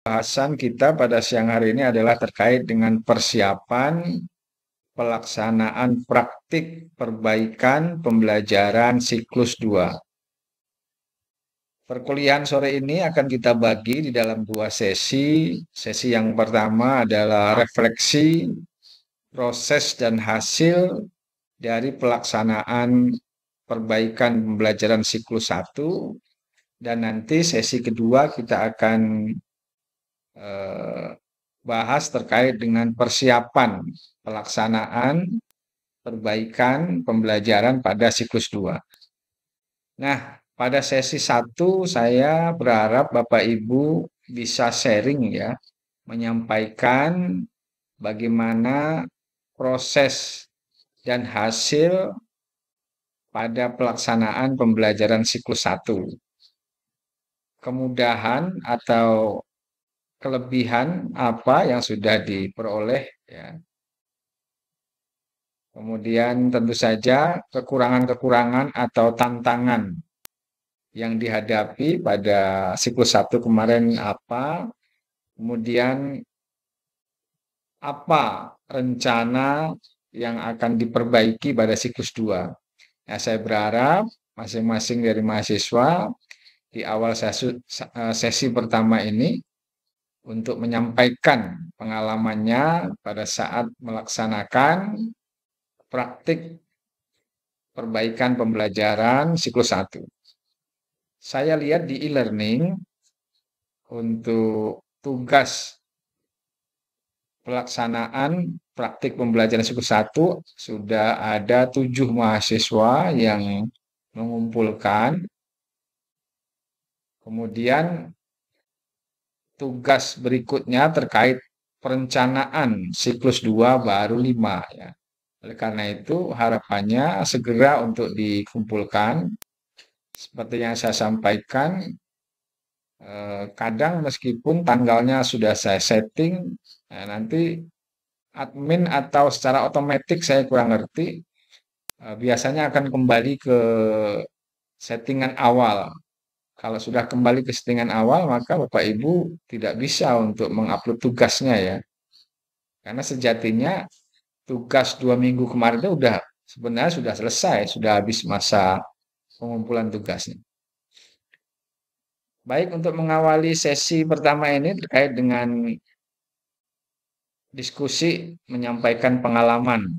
Bahasan kita pada siang hari ini adalah terkait dengan persiapan pelaksanaan praktik perbaikan pembelajaran siklus 2. Perkuliahan sore ini akan kita bagi di dalam dua sesi. Sesi yang pertama adalah refleksi proses dan hasil dari pelaksanaan perbaikan pembelajaran siklus 1, dan nanti sesi kedua kita akan bahas terkait dengan persiapan pelaksanaan perbaikan pembelajaran pada siklus 2. Nah, pada sesi 1 saya berharap Bapak Ibu bisa sharing ya, menyampaikan bagaimana proses dan hasil pada pelaksanaan pembelajaran siklus 1. Kemudahan atau kelebihan apa yang sudah diperoleh ya. Kemudian tentu saja kekurangan-kekurangan atau tantangan yang dihadapi pada siklus 1 kemarin apa, kemudian apa rencana yang akan diperbaiki pada siklus 2. Ya, saya berharap masing-masing dari mahasiswa di awal sesi pertama ini untuk menyampaikan pengalamannya pada saat melaksanakan praktik perbaikan pembelajaran siklus 1. Saya lihat di e-learning untuk tugas pelaksanaan praktik pembelajaran siklus 1 sudah ada 7 mahasiswa yang mengumpulkan. Kemudian tugas berikutnya terkait perencanaan siklus 2 baru 5 ya. Oleh karena itu harapannya segera untuk dikumpulkan. Seperti yang saya sampaikan, kadang meskipun tanggalnya sudah saya setting, nanti admin atau secara otomatis saya kurang ngerti, biasanya akan kembali ke settingan awal. Kalau sudah kembali ke settingan awal, maka Bapak Ibu tidak bisa untuk mengupload tugasnya ya. Karena sejatinya tugas 2 minggu kemarin itu sebenarnya sudah selesai, sudah habis masa pengumpulan tugasnya. Baik, untuk mengawali sesi pertama ini terkait dengan diskusi menyampaikan pengalaman,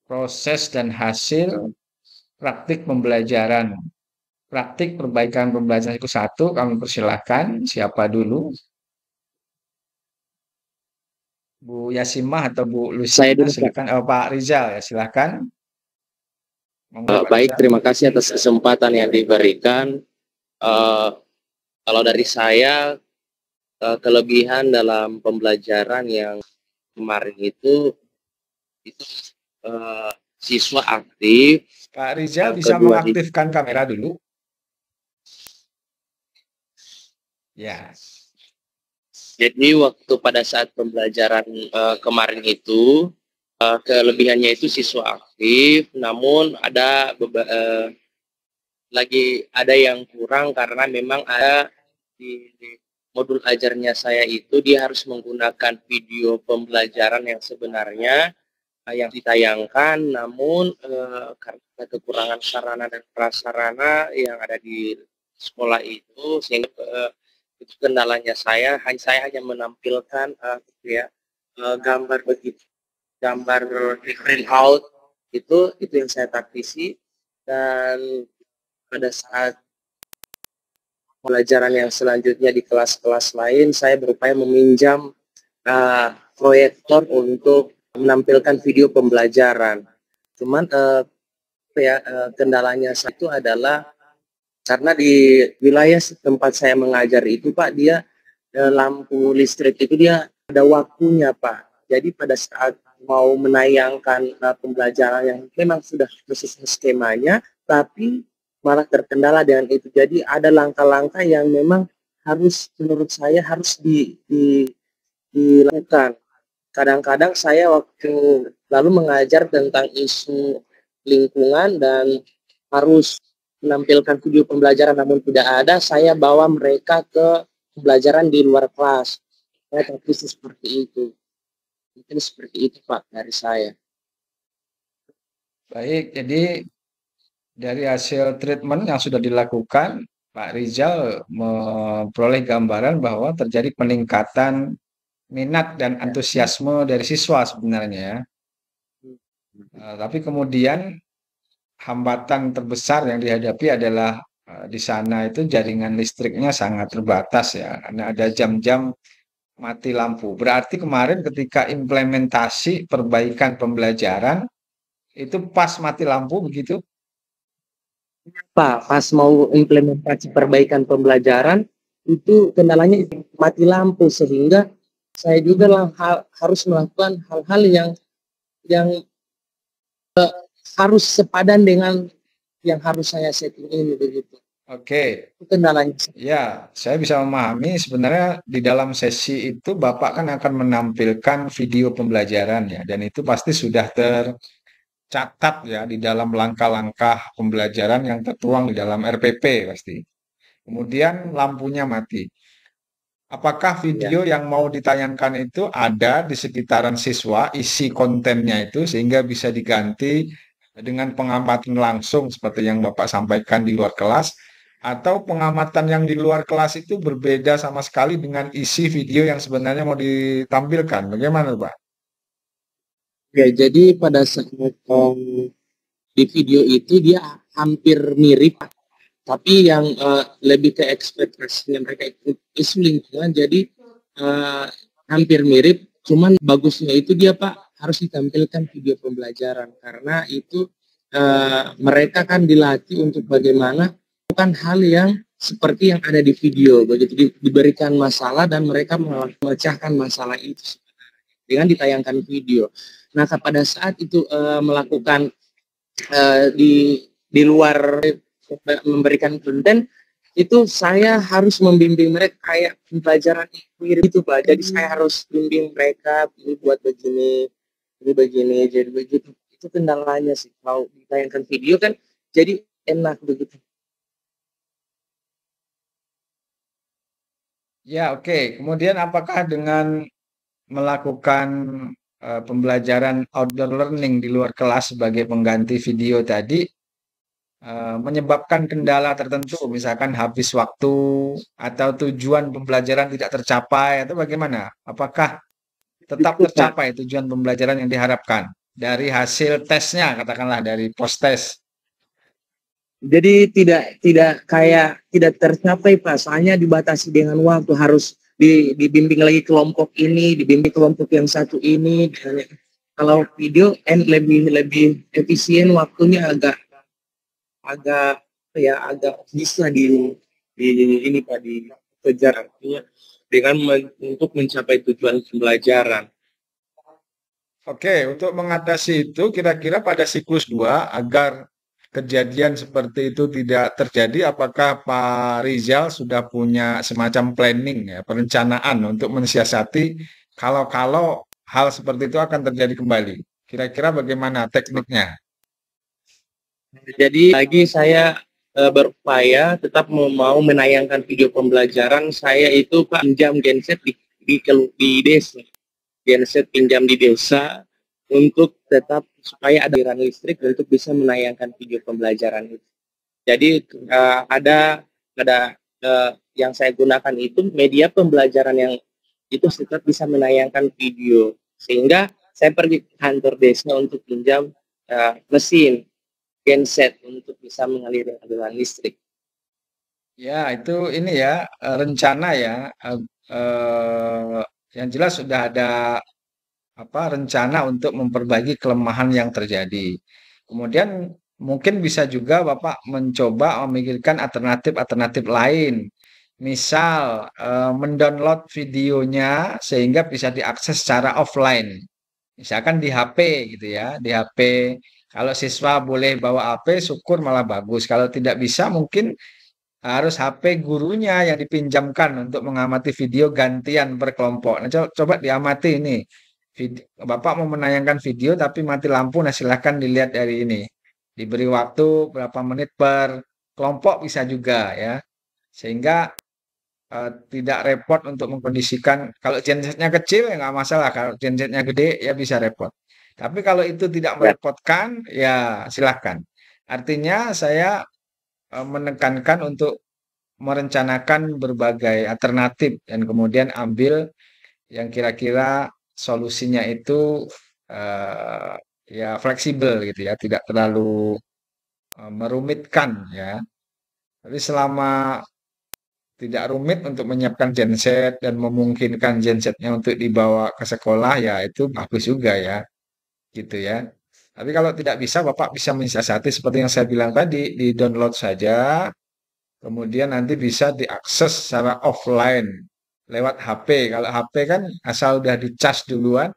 proses dan hasil praktik pembelajaran, praktik perbaikan pembelajaran siklus 1, kami persilahkan. Siapa dulu? Bu Yasimah atau Bu Saya Luciana? dulu, Pak. Silakan. Pak Rizal ya, silakan. Baik, terima kasih atas kesempatan yang diberikan. Kalau dari saya, kelebihan dalam pembelajaran yang kemarin itu siswa aktif. Pak Rizal Yang bisa kedua mengaktifkan kamera dulu. Ya. Jadi waktu pada saat pembelajaran kemarin itu, kelebihannya itu siswa aktif, namun lagi ada yang kurang karena memang ada di modul ajarnya saya itu dia harus menggunakan video pembelajaran yang sebenarnya yang ditayangkan, namun karena kekurangan sarana dan prasarana yang ada di sekolah itu, sehingga itu kendalanya saya hanya menampilkan gambar begitu, gambar di print out itu yang saya taktisi. Dan pada saat pelajaran yang selanjutnya di kelas-kelas lain, saya berupaya meminjam proyektor untuk menampilkan video pembelajaran. Cuman kendalanya itu adalah karena di wilayah tempat saya mengajar itu, Pak, dia lampu listrik itu dia ada waktunya, Pak. Jadi pada saat mau menayangkan pembelajaran yang memang sudah sesuai skemanya, tapi malah terkendala dengan itu. Jadi ada langkah-langkah yang memang harus, menurut saya harus dilakukan. Kadang-kadang saya waktu lalu mengajar tentang isu lingkungan dan harus menampilkan video pembelajaran namun tidak ada, saya bawa mereka ke pembelajaran di luar kelas. Saya terpikir seperti itu. Mungkin seperti itu Pak dari saya. Baik, jadi dari hasil treatment yang sudah dilakukan, Pak Rizal memperoleh gambaran bahwa terjadi peningkatan minat dan Ya. antusiasme dari siswa sebenarnya ya. Tapi kemudian hambatan terbesar yang dihadapi adalah di sana itu jaringan listriknya sangat terbatas ya, karena ada jam-jam mati lampu. Berarti kemarin ketika implementasi perbaikan pembelajaran itu pas mati lampu begitu? Pak, pas mau implementasi perbaikan pembelajaran, itu kendalanya mati lampu sehingga saya juga harus melakukan hal-hal yang harus sepadan dengan yang harus saya setting ini begitu. Oke, Itu kendalanya. ya, saya bisa memahami sebenarnya di dalam sesi itu Bapak kan akan menampilkan video pembelajaran ya, dan itu pasti sudah tercatat ya di dalam langkah-langkah pembelajaran yang tertuang di dalam RPP pasti. Kemudian lampunya mati. Apakah Ya. video yang mau ditayangkan itu ada di sekitaran siswa, isi kontennya itu sehingga bisa diganti dengan pengamatan langsung seperti yang Bapak sampaikan di luar kelas, atau pengamatan yang di luar kelas itu berbeda sama sekali dengan isi video yang sebenarnya mau ditampilkan? Bagaimana, Pak? Ya, jadi pada saat di video itu dia hampir mirip, tapi yang lebih ke ekspektasinya mereka itu lingkungan, jadi hampir mirip. Cuman bagusnya itu dia Pak harus ditampilkan video pembelajaran karena itu mereka kan dilatih untuk bagaimana bukan hal yang seperti yang ada di video, begitu diberikan masalah dan mereka memecahkan masalah itu dengan ditayangkan video. Nah, pada saat itu melakukan di luar memberikan konten itu saya harus membimbing mereka kayak pembelajaran mirip itu Pak. Jadi saya harus bimbing mereka ini buat begini, ini begini, jadi begitu. Itu kendalanya sih. Kalau ditayangkan video kan jadi enak begitu. Ya, oke. Kemudian apakah dengan melakukan pembelajaran outdoor learning di luar kelas sebagai pengganti video tadi menyebabkan kendala tertentu, misalkan habis waktu atau tujuan pembelajaran tidak tercapai, atau bagaimana? Apakah tetap Itu Pak. tercapai tujuan pembelajaran yang diharapkan dari hasil tesnya, katakanlah dari post test? Jadi tidak kayak tidak tercapai Pak. Soalnya dibatasi dengan waktu harus dibimbing lagi kelompok ini, dibimbing kelompok yang satu ini. Kalau video lebih efisien waktunya agak agak ya agak bisa di ini Pak dikejar artinya dengan untuk mencapai tujuan pembelajaran. Oke, untuk mengatasi itu kira-kira pada siklus 2 agar kejadian seperti itu tidak terjadi, apakah Pak Rizal sudah punya semacam planning ya, perencanaan untuk mensiasati kalau-kalau hal seperti itu akan terjadi kembali? Kira-kira bagaimana tekniknya? Jadi lagi saya berupaya tetap mau menayangkan video pembelajaran saya itu Pak pinjam genset di desa. Genset pinjam di desa untuk tetap supaya ada aliran listrik untuk bisa menayangkan video pembelajaran itu. Jadi yang saya gunakan itu media pembelajaran yang itu tetap bisa menayangkan video sehingga saya pergi ke kantor desa untuk pinjam mesin genset untuk bisa mengaliri aliran listrik. Ya, itu ini ya, rencana ya. eh, yang jelas sudah ada apa rencana untuk memperbaiki kelemahan yang terjadi. Kemudian mungkin bisa juga Bapak mencoba memikirkan alternatif-alternatif lain. Misal mendownload videonya sehingga bisa diakses secara offline. Misalkan di HP gitu ya, di HP. Kalau siswa boleh bawa HP, syukur malah bagus. Kalau tidak bisa, mungkin harus HP gurunya yang dipinjamkan untuk mengamati video gantian per kelompok. Nah, coba diamati ini. Bapak mau menayangkan video tapi mati lampu, nah silahkan dilihat dari ini. Diberi waktu berapa menit per kelompok bisa juga ya. Sehingga tidak repot untuk mengkondisikan. Kalau gensetnya kecil ya nggak masalah, kalau gensetnya gede ya bisa repot. Tapi kalau itu tidak Ya, merepotkan, ya silahkan. Artinya saya menekankan untuk merencanakan berbagai alternatif dan kemudian ambil yang kira-kira solusinya itu eh, ya fleksibel gitu ya, tidak terlalu merumitkan ya. Tapi selama tidak rumit untuk menyiapkan genset dan memungkinkan gensetnya untuk dibawa ke sekolah ya itu bagus juga ya, gitu ya. Tapi kalau tidak bisa, Bapak bisa mensiasati seperti yang saya bilang tadi, di-download saja, kemudian nanti bisa diakses secara offline lewat HP. Kalau HP kan asal udah dicas duluan,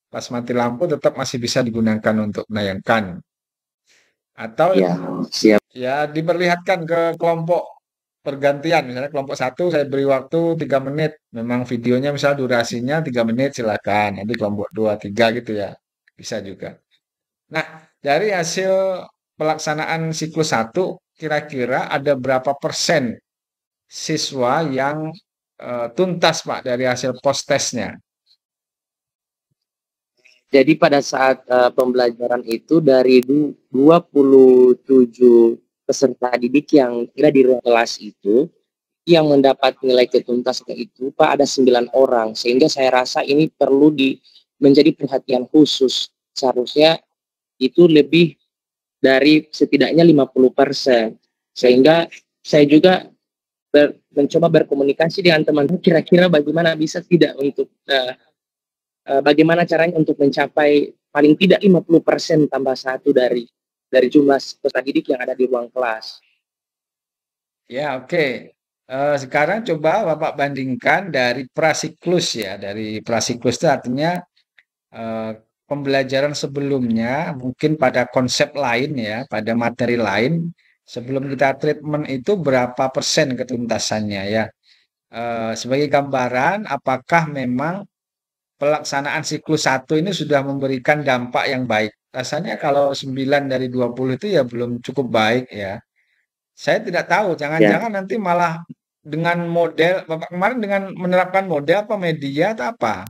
pas mati lampu tetap masih bisa digunakan untuk menayangkan. Atau ya, siap. ya diperlihatkan ke kelompok pergantian. Misalnya kelompok satu saya beri waktu 3 menit. Memang videonya misalnya durasinya 3 menit silakan. Nanti kelompok 2, 3 gitu ya. Bisa juga. Nah, dari hasil pelaksanaan siklus satu, kira-kira ada berapa persen siswa yang tuntas Pak dari hasil post testnya? Jadi pada saat pembelajaran itu dari 27 peserta didik yang ada di ruang kelas itu, yang mendapat nilai ketuntasan itu Pak ada 9 orang, sehingga saya rasa ini perlu menjadi perhatian khusus. Seharusnya itu lebih dari setidaknya 50%. Sehingga saya juga mencoba berkomunikasi dengan teman-teman kira-kira bagaimana bisa tidak untuk bagaimana caranya untuk mencapai paling tidak 50% tambah satu dari jumlah peserta didik yang ada di ruang kelas. Ya, oke. Sekarang coba Bapak bandingkan dari prasiklus ya. Dari prasiklus itu artinya eh, pembelajaran sebelumnya mungkin pada konsep lain ya, pada materi lain sebelum kita treatment itu berapa persen ketuntasannya ya. Sebagai gambaran, apakah memang pelaksanaan siklus satu ini sudah memberikan dampak yang baik? Rasanya kalau 9 dari 20 itu ya belum cukup baik ya. Saya tidak tahu, Ya, jangan-jangan nanti malah dengan model, Bapak kemarin dengan menerapkan model apa media atau apa?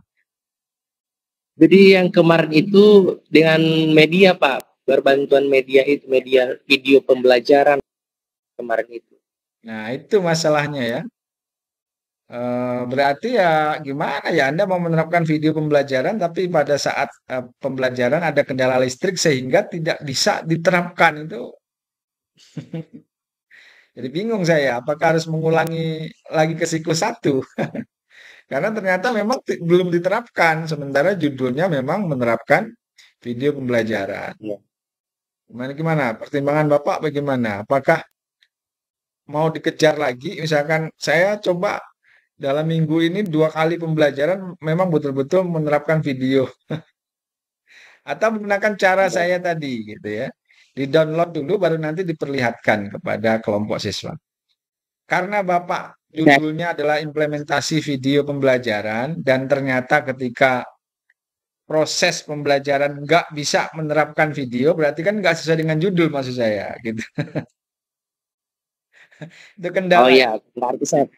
jadi yang kemarin itu dengan media Pak, berbantuan media itu, media video pembelajaran kemarin itu. Nah, itu masalahnya ya. Berarti ya gimana ya, Anda mau menerapkan video pembelajaran tapi pada saat pembelajaran ada kendala listrik sehingga tidak bisa diterapkan itu. Jadi bingung saya, apakah harus mengulangi lagi ke siklus satu? Karena ternyata memang belum diterapkan, sementara judulnya memang menerapkan video pembelajaran. Ya. Gimana gimana? Pertimbangan Bapak bagaimana? Apakah mau dikejar lagi? Misalkan saya coba dalam minggu ini 2 kali pembelajaran memang betul-betul menerapkan video atau menggunakan cara saya tadi gitu ya. Di-download dulu baru nanti diperlihatkan kepada kelompok siswa. Karena Bapak Ya, judulnya adalah implementasi video pembelajaran dan ternyata ketika proses pembelajaran nggak bisa menerapkan video, berarti kan nggak sesuai dengan judul maksud saya gitu. Itu oh kendala. ya, berarti saya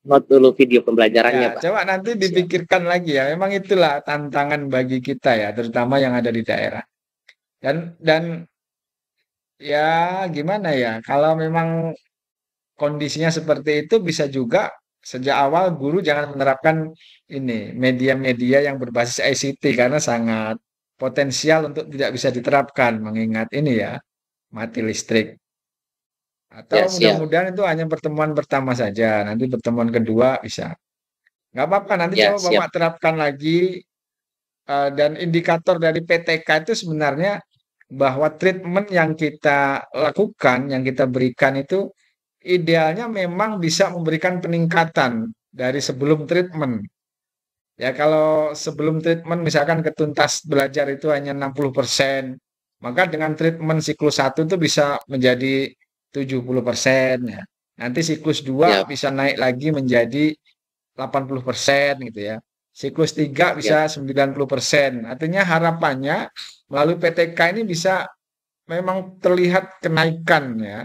note dulu video Ya, pembelajarannya Pak. coba nanti Siap. dipikirkan lagi ya. Memang itulah tantangan bagi kita ya, terutama yang ada di daerah. Dan ya gimana ya, kalau memang kondisinya seperti itu bisa juga sejak awal guru jangan menerapkan ini media-media yang berbasis ICT karena sangat potensial untuk tidak bisa diterapkan mengingat ini ya mati listrik. Atau Ya, siap. mudah-mudahan itu hanya pertemuan pertama saja, nanti pertemuan kedua bisa. Nggak apa-apa, nanti Ya, coba siap. Bapak terapkan lagi dan indikator dari PTK itu sebenarnya bahwa treatment yang kita lakukan, yang kita berikan itu idealnya memang bisa memberikan peningkatan dari sebelum treatment. Ya kalau sebelum treatment misalkan ketuntas belajar itu hanya 60%, maka dengan treatment siklus satu itu bisa menjadi 70% ya. Nanti siklus 2 Ya, bisa naik lagi menjadi 80% gitu ya. Siklus 3 ya. bisa 90%. Artinya harapannya melalui PTK ini bisa memang terlihat kenaikan ya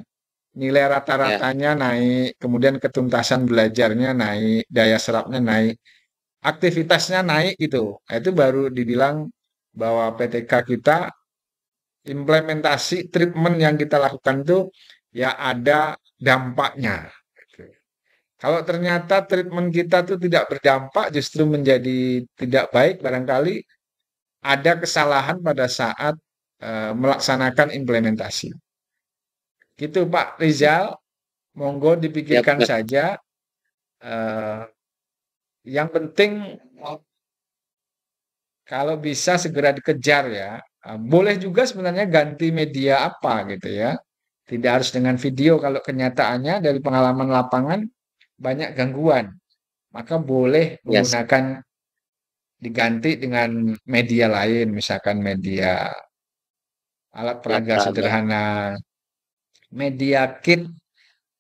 nilai Ya, rata-ratanya naik, kemudian ketuntasan belajarnya naik, daya serapnya naik, aktivitasnya naik gitu. Nah, itu baru dibilang bahwa PTK kita implementasi treatment yang kita lakukan itu ya ada dampaknya. Gitu. Kalau ternyata treatment kita tuh tidak berdampak, justru menjadi tidak baik, barangkali ada kesalahan pada saat melaksanakan implementasi. Gitu Pak Rizal, monggo siap, dipikirkan Mas. saja. Eh, yang penting kalau bisa segera dikejar ya. Boleh juga sebenarnya ganti media apa gitu ya. Tidak harus dengan video, kalau kenyataannya dari pengalaman lapangan banyak gangguan. Maka boleh Yes, menggunakan diganti dengan media lain, misalkan media alat ya peraga paham, Mas. sederhana, media kit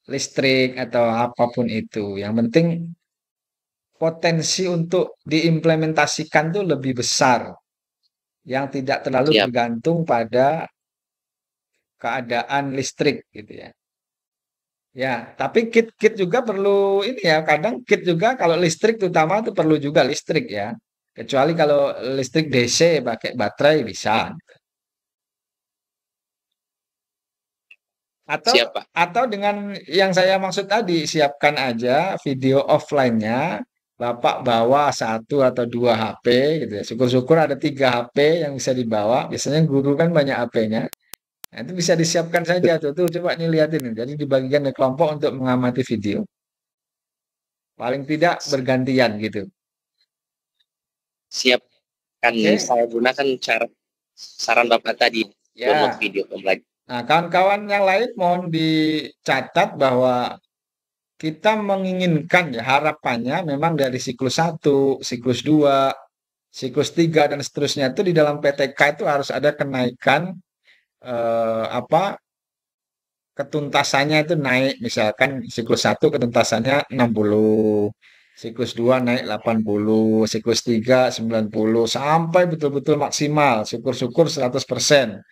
listrik atau apapun itu. Yang penting potensi untuk diimplementasikan itu lebih besar, yang tidak terlalu Siap. bergantung pada keadaan listrik gitu ya. Ya, tapi kit-kit juga perlu ini ya. Kadang kit juga kalau listrik terutama itu perlu juga listrik ya. Kecuali kalau listrik DC pakai baterai bisa. Atau Siap, Pak. dengan yang saya maksud tadi, siapkan aja video offline-nya. Bapak bawa satu atau dua HP gitu ya. Syukur-syukur ada tiga HP yang bisa dibawa. Biasanya guru kan banyak HP-nya. Nah, itu bisa disiapkan saja tuh. Tuh coba nih lihatin nih. Jadi dibagikan ke kelompok untuk mengamati video. Paling tidak bergantian gitu. Siap. Kan Oke? saya gunakan cara saran Bapak tadi download Ya. video pembelajaran. Nah, kawan-kawan yang lain mohon dicatat bahwa kita menginginkan ya harapannya memang dari siklus satu, siklus 2, siklus 3 dan seterusnya itu di dalam PTK itu harus ada kenaikan apa ketuntasannya itu naik, misalkan siklus satu ketuntasannya 60, siklus 2 naik 80, siklus 3 90 sampai betul-betul maksimal, syukur-syukur 100%.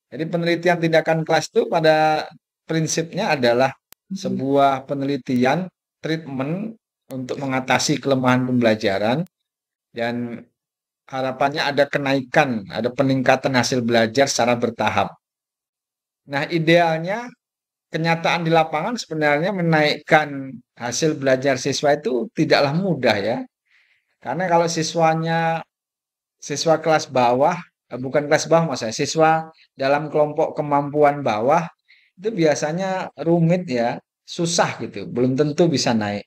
Jadi penelitian tindakan kelas itu pada prinsipnya adalah sebuah penelitian treatment untuk mengatasi kelemahan pembelajaran dan harapannya ada kenaikan, ada peningkatan hasil belajar secara bertahap. Nah, idealnya kenyataan di lapangan sebenarnya menaikkan hasil belajar siswa itu tidaklah mudah ya. Karena kalau siswa kelas bawah, bukan kelas bawah maksudnya, siswa dalam kelompok kemampuan bawah itu biasanya rumit ya, susah gitu, belum tentu bisa naik.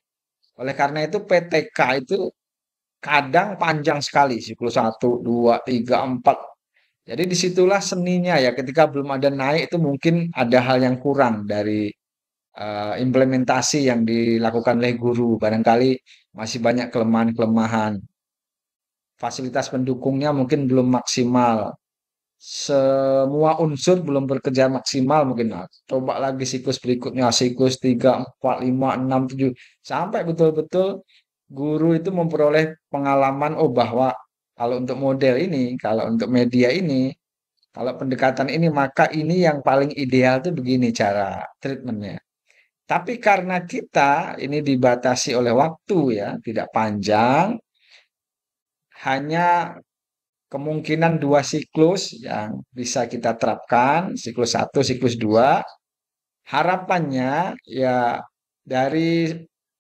Oleh karena itu PTK itu kadang panjang sekali, siklus satu, 2, 3, 4. Jadi disitulah seninya ya, ketika belum ada naik itu mungkin ada hal yang kurang dari implementasi yang dilakukan oleh guru. Barangkali masih banyak kelemahan-kelemahan. Fasilitas pendukungnya mungkin belum maksimal. Semua unsur belum bekerja maksimal mungkin. Nah, coba lagi siklus berikutnya, siklus 3, 4, 5, 6, 7. Sampai betul-betul guru itu memperoleh pengalaman, oh bahwa kalau untuk model ini, kalau untuk media ini, kalau pendekatan ini, maka ini yang paling ideal tuh begini cara treatmentnya. Tapi karena kita ini dibatasi oleh waktu ya, tidak panjang, hanya kemungkinan dua siklus yang bisa kita terapkan, siklus satu, siklus dua. Harapannya ya dari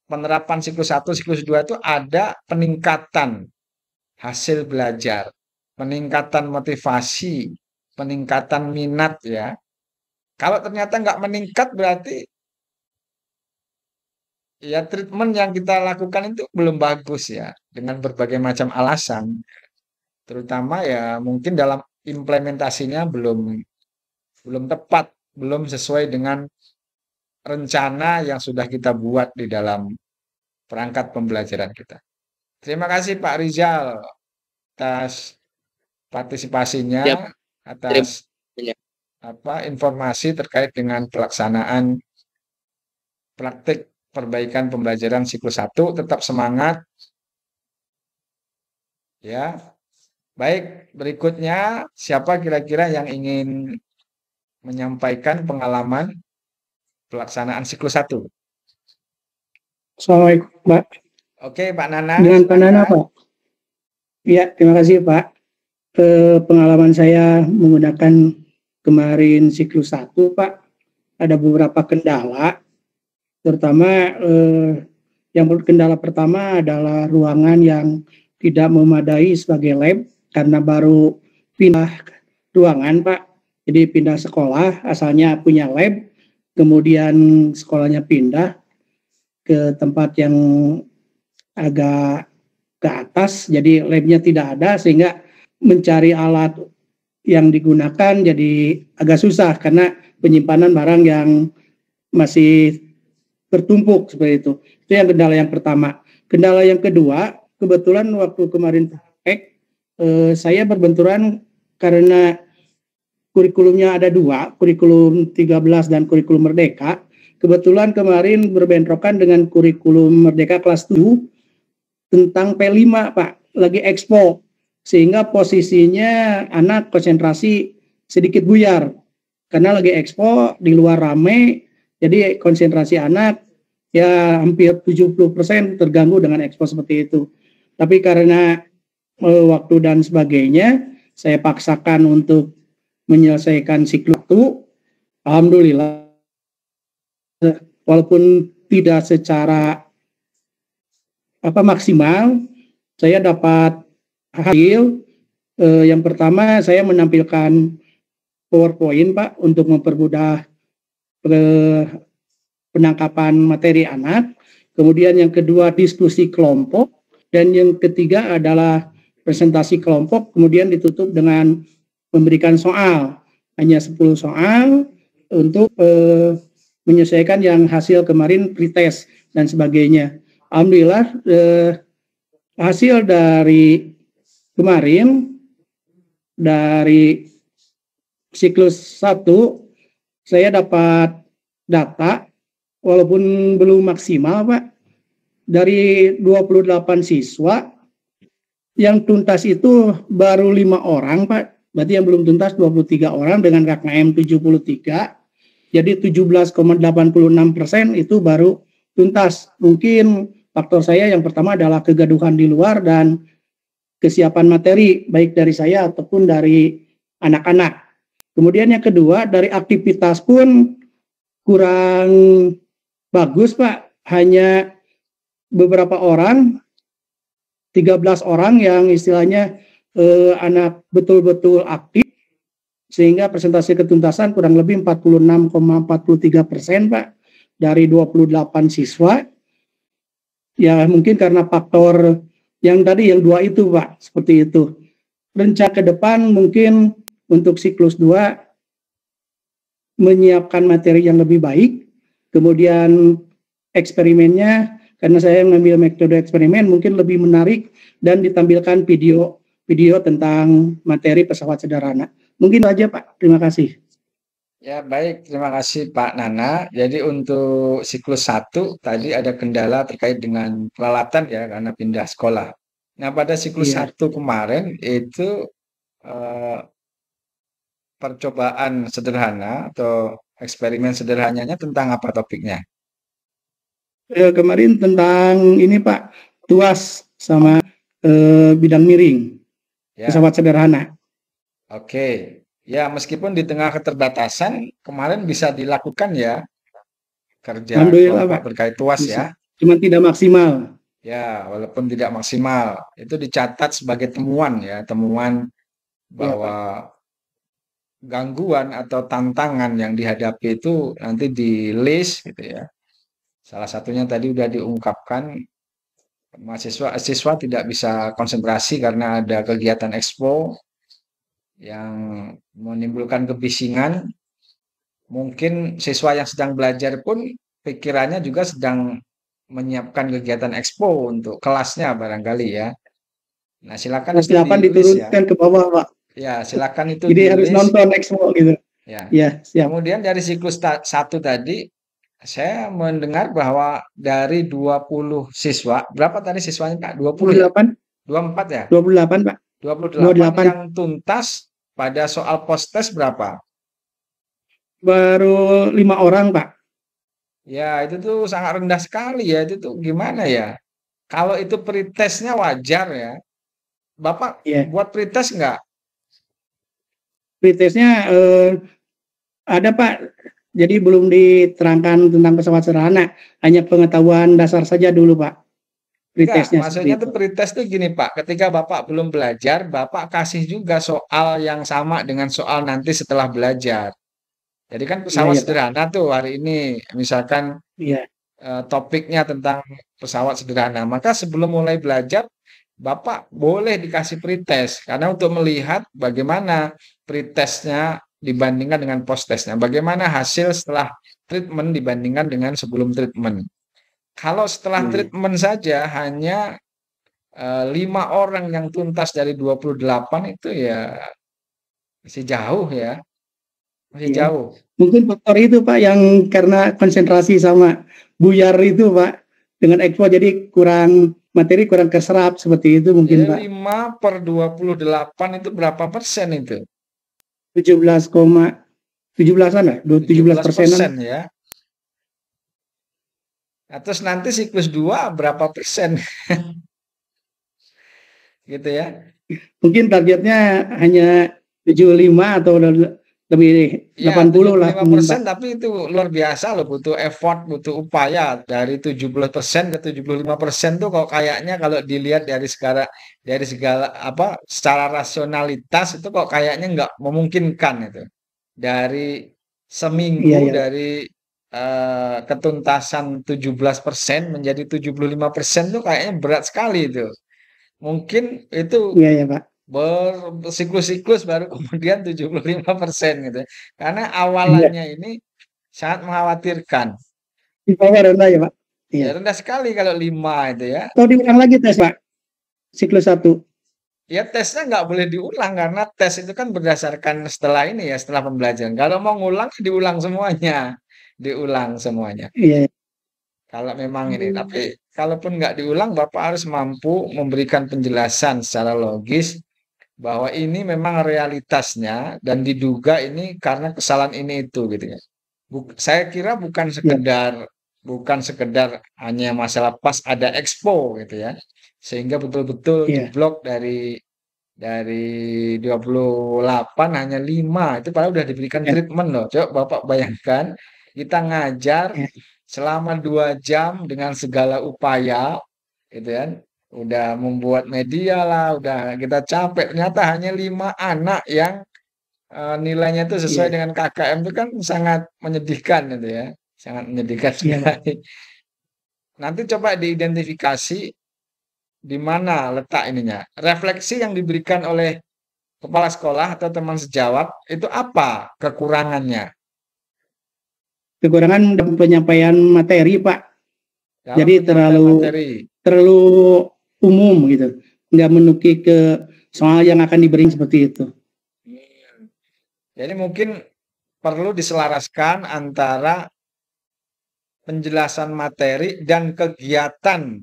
penerapan siklus satu, siklus dua itu ada peningkatan hasil belajar, peningkatan motivasi, peningkatan minat ya. Kalau ternyata nggak meningkat berarti ya treatment yang kita lakukan itu belum bagus ya, dengan berbagai macam alasan. Terutama ya mungkin dalam implementasinya belum belum tepat, belum sesuai dengan rencana yang sudah kita buat di dalam perangkat pembelajaran kita. Terima kasih Pak Rizal atas partisipasinya, Siap. atas Terima kasih. informasi terkait dengan pelaksanaan praktik perbaikan pembelajaran siklus satu. Tetap semangat ya. Baik, berikutnya siapa kira-kira yang ingin menyampaikan pengalaman? pelaksanaan siklus 1. Assalamualaikum, Pak. Oke, Pak Nana. Dengan Pak Nana, silakan. Pak. Ya, terima kasih, Pak. Pengalaman saya menggunakan kemarin siklus 1, Pak, ada beberapa kendala, terutama yang kendala pertama adalah ruangan yang tidak memadai sebagai lab karena baru pindah ruangan, Pak. Jadi pindah sekolah, asalnya punya lab, kemudian sekolahnya pindah ke tempat yang agak ke atas, jadi labnya tidak ada, sehingga mencari alat yang digunakan jadi agak susah karena penyimpanan barang yang masih tertumpuk seperti itu. Itu yang kendala yang pertama. Kendala yang kedua, kebetulan waktu kemarin praktek, saya berbenturan karena kurikulumnya ada dua, kurikulum 13 dan kurikulum Merdeka. Kebetulan kemarin berbentrokan dengan kurikulum Merdeka kelas 7 tentang P5, Pak, lagi expo. Sehingga posisinya anak konsentrasi sedikit buyar. Karena lagi expo, di luar rame, jadi konsentrasi anak ya hampir 70% terganggu dengan expo seperti itu. Tapi karena waktu dan sebagainya, saya paksakan untuk menyelesaikan siklus itu. Alhamdulillah, walaupun tidak secara maksimal, saya dapat hasil. Yang pertama, saya menampilkan PowerPoint, Pak, untuk mempermudah penangkapan materi anak. Kemudian yang kedua, diskusi kelompok. Dan yang ketiga adalah presentasi kelompok, kemudian ditutup dengan memberikan soal. Hanya 10 soal untuk menyelesaikan yang hasil kemarin pretest dan sebagainya. Alhamdulillah, hasil dari kemarin, dari siklus 1, saya dapat data, walaupun belum maksimal, Pak, dari 28 siswa, yang tuntas itu baru 5 orang, Pak. Berarti yang belum tuntas 23 orang dengan KKM 73. Jadi 17,86% itu baru tuntas. Mungkin faktor saya yang pertama adalah kegaduhan di luar dan kesiapan materi, baik dari saya ataupun dari anak-anak. Kemudian yang kedua, dari aktivitas pun kurang bagus, Pak. Hanya beberapa orang, 13 orang yang istilahnya anak betul-betul aktif, sehingga presentasi ketuntasan kurang lebih 46,43%, Pak, dari 28 siswa. Ya mungkin karena faktor yang tadi, yang dua itu, Pak, seperti itu. Rencana ke depan mungkin untuk siklus 2 menyiapkan materi yang lebih baik, kemudian eksperimennya, karena saya mengambil metode eksperimen, mungkin lebih menarik dan ditampilkan video tentang materi pesawat sederhana. Mungkin aja, Pak. Terima kasih. Ya, baik. Terima kasih, Pak Nana. Jadi untuk siklus 1 tadi ada kendala terkait dengan peralatan ya, karena pindah sekolah. Nah, pada siklus 1 kemarin itu percobaan sederhana atau eksperimen sederhananya tentang apa topiknya? Kemarin tentang ini, Pak, tuas sama bidang miring, pesawat sederhana. Oke, ya meskipun di tengah keterbatasan kemarin bisa dilakukan ya kerja kelompok terkait tuas ya. Cuma tidak maksimal. Ya, walaupun tidak maksimal, itu dicatat sebagai temuan ya, temuan bahwa gangguan atau tantangan yang dihadapi itu nanti di list gitu ya. Salah satunya tadi udah diungkapkan, siswa tidak bisa konsentrasi karena ada kegiatan expo yang menimbulkan kebisingan. Mungkin siswa yang sedang belajar pun pikirannya juga sedang menyiapkan kegiatan expo untuk kelasnya barangkali ya. Nah, silakan itu diturunkan ya ke bawah, Pak. Ya, silakan itu. Jadi harus nonton expo gitu. Ya, siap. Kemudian dari siklus 1 tadi, saya mendengar bahwa dari 20 siswa, berapa tadi siswanya, Pak? 28? 24 ya? 28, Pak. 28 yang tuntas pada soal post-test berapa? Baru 5 orang, Pak. Ya, itu tuh sangat rendah sekali ya. Itu tuh gimana ya? Kalau itu pretestnya wajar ya. Bapak Ya, buat pretest nggak? pretestnya ada Pak. Jadi belum diterangkan tentang pesawat sederhana, hanya pengetahuan dasar saja dulu Pak. Enggak, Pretestnya seperti maksudnya itu. tuh pretest tuh gini Pak. Ketika Bapak belum belajar, Bapak kasih juga soal yang sama dengan soal nanti setelah belajar. Jadi kan Iya pesawat ya Pak. sederhana tuh hari ini, misalkan Iya, topiknya tentang pesawat sederhana. Maka sebelum mulai belajar, Bapak boleh dikasih pretest karena untuk melihat bagaimana pretestnya dibandingkan dengan post-testnya. Bagaimana hasil setelah treatment dibandingkan dengan sebelum treatment. Kalau setelah iya, iya. treatment saja hanya 5 orang yang tuntas dari 28 itu ya masih jauh ya, masih Iya. jauh. Mungkin faktor itu Pak yang karena konsentrasi sama buyar itu Pak, dengan expo jadi kurang materi kurang keserap seperti itu mungkin Jadi Pak. 5/28 itu berapa persen itu? 17,17-an lah, 17%-an. 17% ya. Nah, terus nanti siklus 2 berapa persen gitu ya. Mungkin targetnya hanya 75 atau lebih Ya, 80 lah mungkin 75% Pak. tapi itu luar biasa loh, butuh effort, butuh upaya dari 70% ke 75% tuh kok kayaknya kalau dilihat dari segala apa secara rasionalitas itu kok kayaknya nggak memungkinkan itu. Dari Iya seminggu ya Pak. dari ketuntasan 17% menjadi 75% tuh kayaknya berat sekali itu. Mungkin itu Iya ya Pak. bersiklus-siklus baru kemudian 75% gitu ya. Karena Iya. awalannya ini sangat mengkhawatirkan. Di bawah rendah ya Pak. Ya Iya. rendah sekali kalau 5 itu ya. Atau diulang lagi tes Pak, siklus 1. Ya tesnya nggak boleh diulang karena tes itu kan berdasarkan setelah ini ya, setelah pembelajaran. Kalau mau ngulang, diulang semuanya. Diulang semuanya. Iya. Kalau memang ini. Tapi kalaupun nggak diulang, Bapak harus mampu memberikan penjelasan secara logis bahwa ini memang realitasnya dan diduga ini karena kesalahan ini itu gitu ya. Saya kira Iya. bukan sekedar hanya masalah pas ada expo gitu ya. Sehingga betul-betul Iya. diblok dari 28 hanya 5 itu padahal udah diberikan Iya. treatment loh. Coba Bapak bayangkan kita ngajar Iya. selama 2 jam dengan segala upaya gitu kan. Udah membuat media lah, udah kita capek. Ternyata hanya 5 anak yang nilainya itu sesuai Iya. dengan KKM itu kan sangat menyedihkan itu ya. Sangat menyedihkan Iya Pak. sekali. Nanti coba diidentifikasi di mana letak ininya. Refleksi yang diberikan oleh kepala sekolah atau teman sejawat itu apa kekurangannya Kekurangan dalam penyampaian materi Pak. dalam Jadi penyampaian terlalu materi. terlalu umum gitu. Nggak menukik ke soal yang akan diberi seperti itu. Jadi mungkin perlu diselaraskan antara penjelasan materi dan kegiatan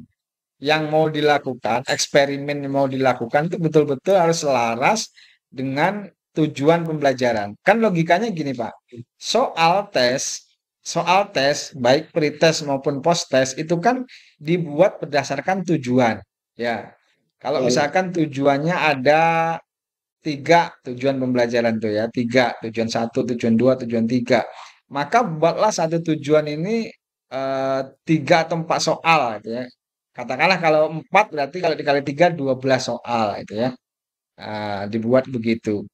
yang mau dilakukan, eksperimen yang mau dilakukan itu betul-betul harus selaras dengan tujuan pembelajaran. Kan logikanya gini, Pak. Soal tes, baik pretest maupun post test itu kan dibuat berdasarkan tujuan. Ya, kalau Iya, iya. misalkan tujuannya ada 3 tujuan pembelajaran tuh ya, 3 tujuan 1, tujuan 2, tujuan 3. Maka buatlah satu tujuan ini 3 atau 4 soal gitu ya. Katakanlah kalau 4 berarti kalau dikali 3 12 soal itu ya. Dibuat begitu.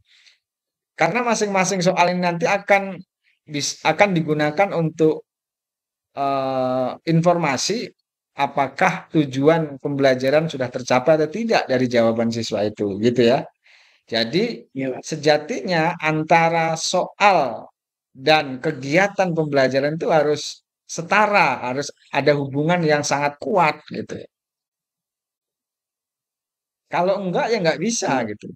Karena masing-masing soal ini nanti akan digunakan untuk informasi apakah tujuan pembelajaran sudah tercapai atau tidak dari jawaban siswa itu, gitu ya. Jadi Iya, Pak. sejatinya antara soal dan kegiatan pembelajaran itu harus setara, harus ada hubungan yang sangat kuat gitu. Kalau enggak ya enggak bisa Iya. gitu.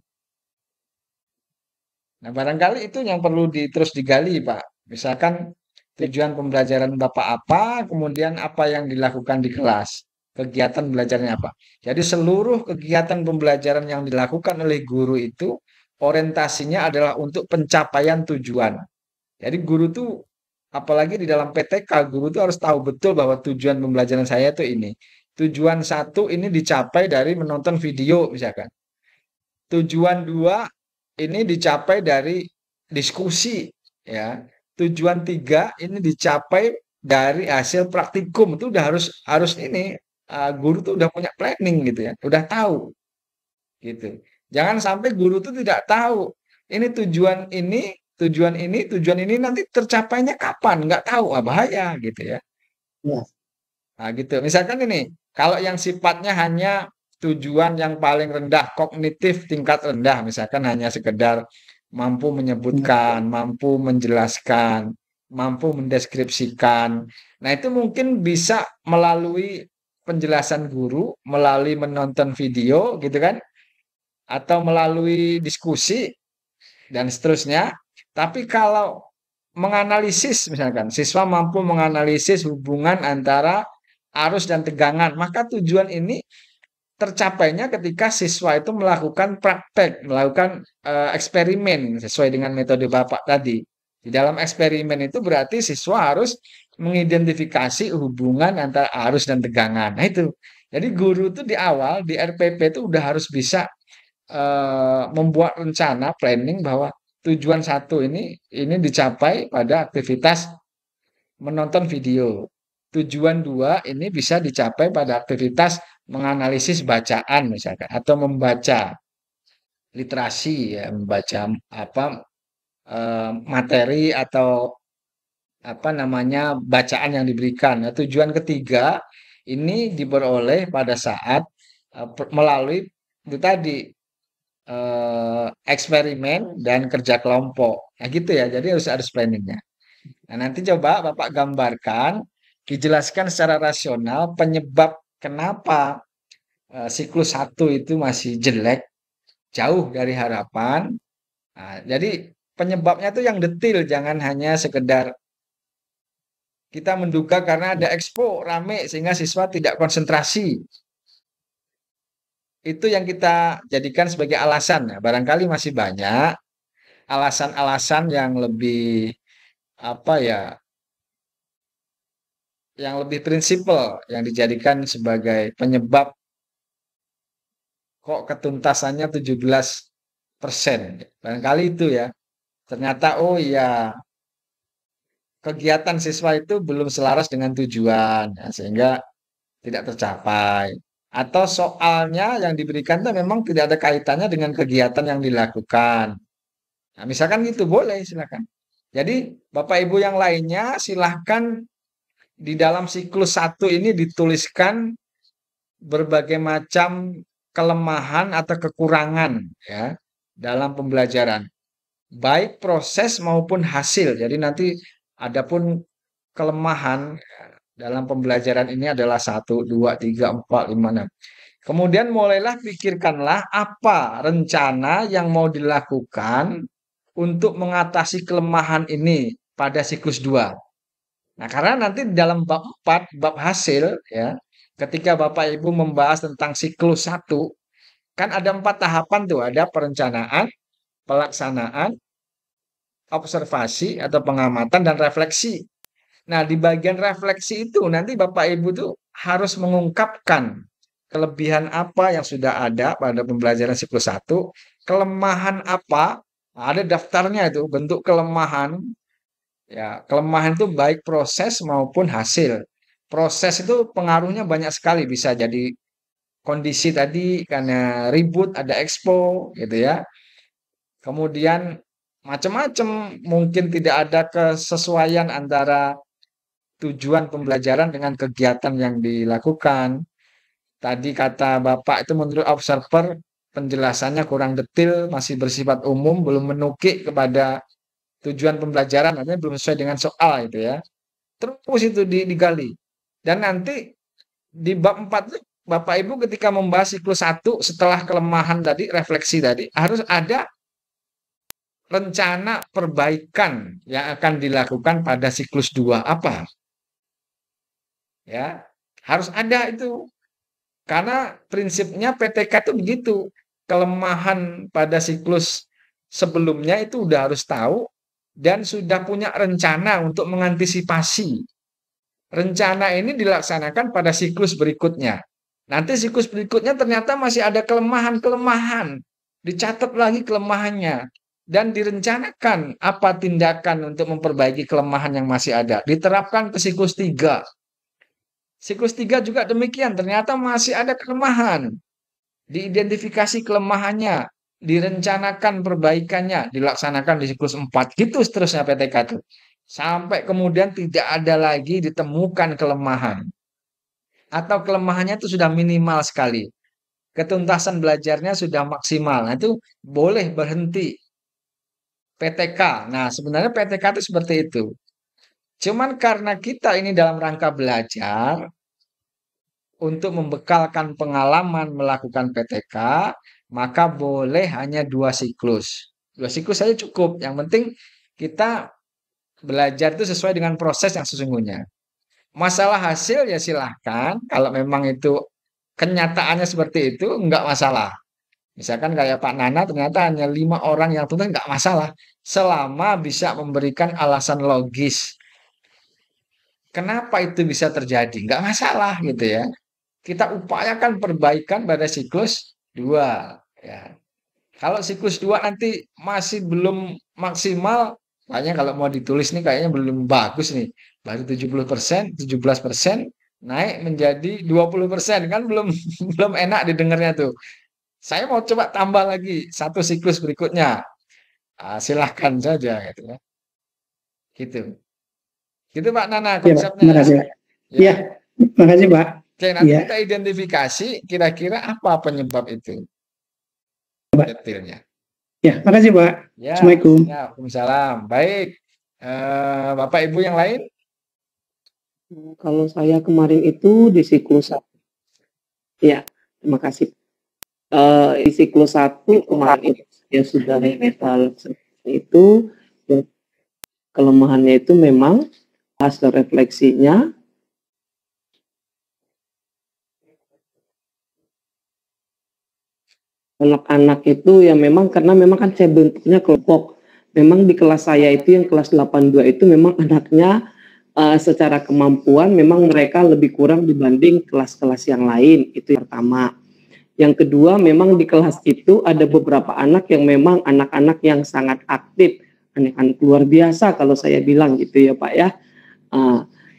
Nah, barangkali itu yang perlu terus digali, Pak. Misalkan tujuan pembelajaran Bapak apa, kemudian apa yang dilakukan di kelas, kegiatan belajarnya apa. Jadi seluruh kegiatan pembelajaran yang dilakukan oleh guru itu orientasinya adalah untuk pencapaian tujuan. Jadi guru tuh apalagi di dalam PTK, guru itu harus tahu betul bahwa tujuan pembelajaran saya itu ini. Tujuan satu ini dicapai dari menonton video misalkan. Tujuan dua ini dicapai dari diskusi, ya. Tujuan tiga ini dicapai dari hasil praktikum. Itu udah harus harus ini guru tuh udah punya planning gitu ya, udah tahu gitu. Jangan sampai guru tuh tidak tahu. Ini tujuan ini, tujuan ini, tujuan ini nanti tercapainya kapan? Nggak tahu, bahaya gitu ya. Ya. Nah, gitu. Misalkan ini, kalau yang sifatnya hanya tujuan yang paling rendah, kognitif tingkat rendah, misalkan hanya sekedar mampu menyebutkan, mampu menjelaskan, mampu mendeskripsikan. Nah, itu mungkin bisa melalui penjelasan guru, melalui menonton video gitu kan, atau melalui diskusi dan seterusnya. Tapi kalau menganalisis misalkan, siswa mampu menganalisis hubungan antara arus dan tegangan, maka tujuan ini tercapainya ketika siswa itu melakukan praktek, melakukan eksperimen sesuai dengan metode Bapak tadi. Di dalam eksperimen itu berarti siswa harus mengidentifikasi hubungan antara arus dan tegangan. Nah itu. Jadi guru itu di awal di RPP itu udah harus bisa membuat rencana planning bahwa tujuan satu ini dicapai pada aktivitas menonton video. Tujuan dua ini bisa dicapai pada aktivitas menganalisis bacaan misalkan atau membaca literasi ya, membaca apa materi atau apa namanya bacaan yang diberikan. Nah, tujuan ketiga ini diperoleh pada saat melalui itu tadi eksperimen dan kerja kelompok. Nah, gitu ya. Jadi harus planningnya. Nah, nanti coba Bapak gambarkan, dijelaskan secara rasional penyebab kenapa siklus satu itu masih jelek, jauh dari harapan. Nah, jadi penyebabnya itu yang detil, jangan hanya sekedar kita menduga karena ada expo rame sehingga siswa tidak konsentrasi. Itu yang kita jadikan sebagai alasan. Nah, barangkali masih banyak alasan-alasan yang lebih apa ya, yang lebih prinsipal yang dijadikan sebagai penyebab kok ketuntasannya 17%. Barangkali itu ya. Ternyata oh iya, kegiatan siswa itu belum selaras dengan tujuan, ya, sehingga tidak tercapai. Atau soalnya yang diberikan itu memang tidak ada kaitannya dengan kegiatan yang dilakukan. Nah, misalkan gitu boleh, silakan. Jadi Bapak Ibu yang lainnya silahkan di dalam siklus satu ini dituliskan berbagai macam kelemahan atau kekurangan ya dalam pembelajaran, baik proses maupun hasil. Jadi nanti adapun kelemahan dalam pembelajaran ini adalah 1, 2, 3, 4, 5, 6. Kemudian mulailah pikirkanlah apa rencana yang mau dilakukan untuk mengatasi kelemahan ini pada siklus 2. Nah, karena nanti di dalam bab 4, bab hasil, ya, ketika Bapak Ibu membahas tentang siklus 1, kan ada 4 tahapan tuh, ada perencanaan, pelaksanaan, observasi atau pengamatan, dan refleksi. Nah, di bagian refleksi itu nanti Bapak Ibu tuh harus mengungkapkan kelebihan apa yang sudah ada pada pembelajaran siklus 1, kelemahan apa, nah, ada daftarnya itu, bentuk kelemahan. Ya, kelemahan itu baik proses maupun hasil. Proses itu pengaruhnya banyak sekali, bisa jadi kondisi tadi karena ribut, ada expo gitu ya. Kemudian macam-macam, mungkin tidak ada kesesuaian antara tujuan pembelajaran dengan kegiatan yang dilakukan. Tadi kata Bapak itu menurut observer penjelasannya kurang detail, masih bersifat umum, belum menukik kepada tujuan pembelajaran, artinya belum sesuai dengan soal itu ya. Terus itu digali. Dan nanti di bab 4 itu Bapak Ibu ketika membahas siklus 1 setelah kelemahan tadi, refleksi tadi, harus ada rencana perbaikan yang akan dilakukan pada siklus 2 apa? Ya, harus ada itu. Karena prinsipnya PTK itu begitu. Kelemahan pada siklus sebelumnya itu udah harus tahu, dan sudah punya rencana untuk mengantisipasi. Rencana ini dilaksanakan pada siklus berikutnya. Nanti siklus berikutnya ternyata masih ada kelemahan-kelemahan. Dicatat lagi kelemahannya. Dan direncanakan apa tindakan untuk memperbaiki kelemahan yang masih ada. Diterapkan ke siklus 3. Siklus 3 juga demikian. Ternyata masih ada kelemahan. Diidentifikasi kelemahannya. Direncanakan perbaikannya. Dilaksanakan di siklus 4. Gitu seterusnya PTK itu. Sampai kemudian tidak ada lagi ditemukan kelemahan. Atau kelemahannya itu sudah minimal sekali. Ketuntasan belajarnya sudah maksimal. Nah, itu boleh berhenti PTK. Nah, sebenarnya PTK itu seperti itu. Cuman karena kita ini dalam rangka belajar untuk membekalkan pengalaman melakukan PTK, maka boleh hanya 2 siklus. 2 siklus saja cukup. Yang penting kita belajar itu sesuai dengan proses yang sesungguhnya. Masalah hasil ya silahkan. Kalau memang itu kenyataannya seperti itu, enggak masalah. Misalkan kayak Pak Nana ternyata hanya 5 orang yang tuntas, enggak masalah. Selama bisa memberikan alasan logis. Kenapa itu bisa terjadi? Enggak masalah gitu ya. Kita upayakan perbaikan pada siklus 2. Ya. Kalau siklus 2 nanti masih belum maksimal, kayaknya kalau mau ditulis nih kayaknya belum bagus nih. Baru 70%, 17%, naik menjadi 20%, kan belum belum enak didengarnya tuh. Saya mau coba tambah lagi satu siklus berikutnya. Silahkan saja gitu ya. Gitu. Gitu Pak Nana Ya, Pak. konsepnya Terima ya. kasih, Pak. Ya. Ya, terima kasih, Pak. Oke, nanti Ya, kita identifikasi kira-kira apa penyebab itu Pak. detailnya. Ya, terima kasih, Pak. Ya, Assalamualaikum. ya, Waalaikumsalam. Baik, Bapak Ibu yang lain? Kalau saya kemarin itu di siklus 1. Ya, terima kasih. Di siklus 1 kemarin itu ya sudah itu ya, kelemahannya itu memang hasil refleksinya anak-anak itu ya memang karena memang kan saya bentuknya kelompok. Memang di kelas saya itu yang kelas 82 itu memang anaknya secara kemampuan memang mereka lebih kurang dibanding kelas-kelas yang lain, itu yang pertama. Yang kedua, memang di kelas itu ada beberapa anak yang memang anak-anak yang sangat aktif, anak-anak luar biasa kalau saya bilang gitu ya Pak ya.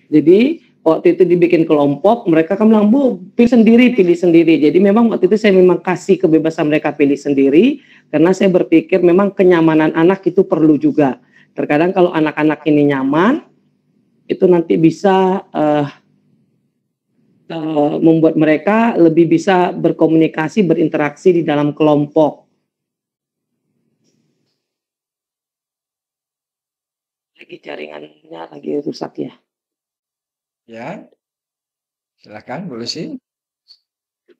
Jadi waktu itu dibikin kelompok, mereka kan bilang, Bu, pilih sendiri. Jadi memang waktu itu saya memang kasih kebebasan mereka pilih sendiri, karena saya berpikir memang kenyamanan anak itu perlu juga. Terkadang kalau anak-anak ini nyaman, itu nanti bisa membuat mereka lebih bisa berkomunikasi, berinteraksi di dalam kelompok. Lagi jaringannya lagi rusak ya. Ya, silakan Bu Lucy.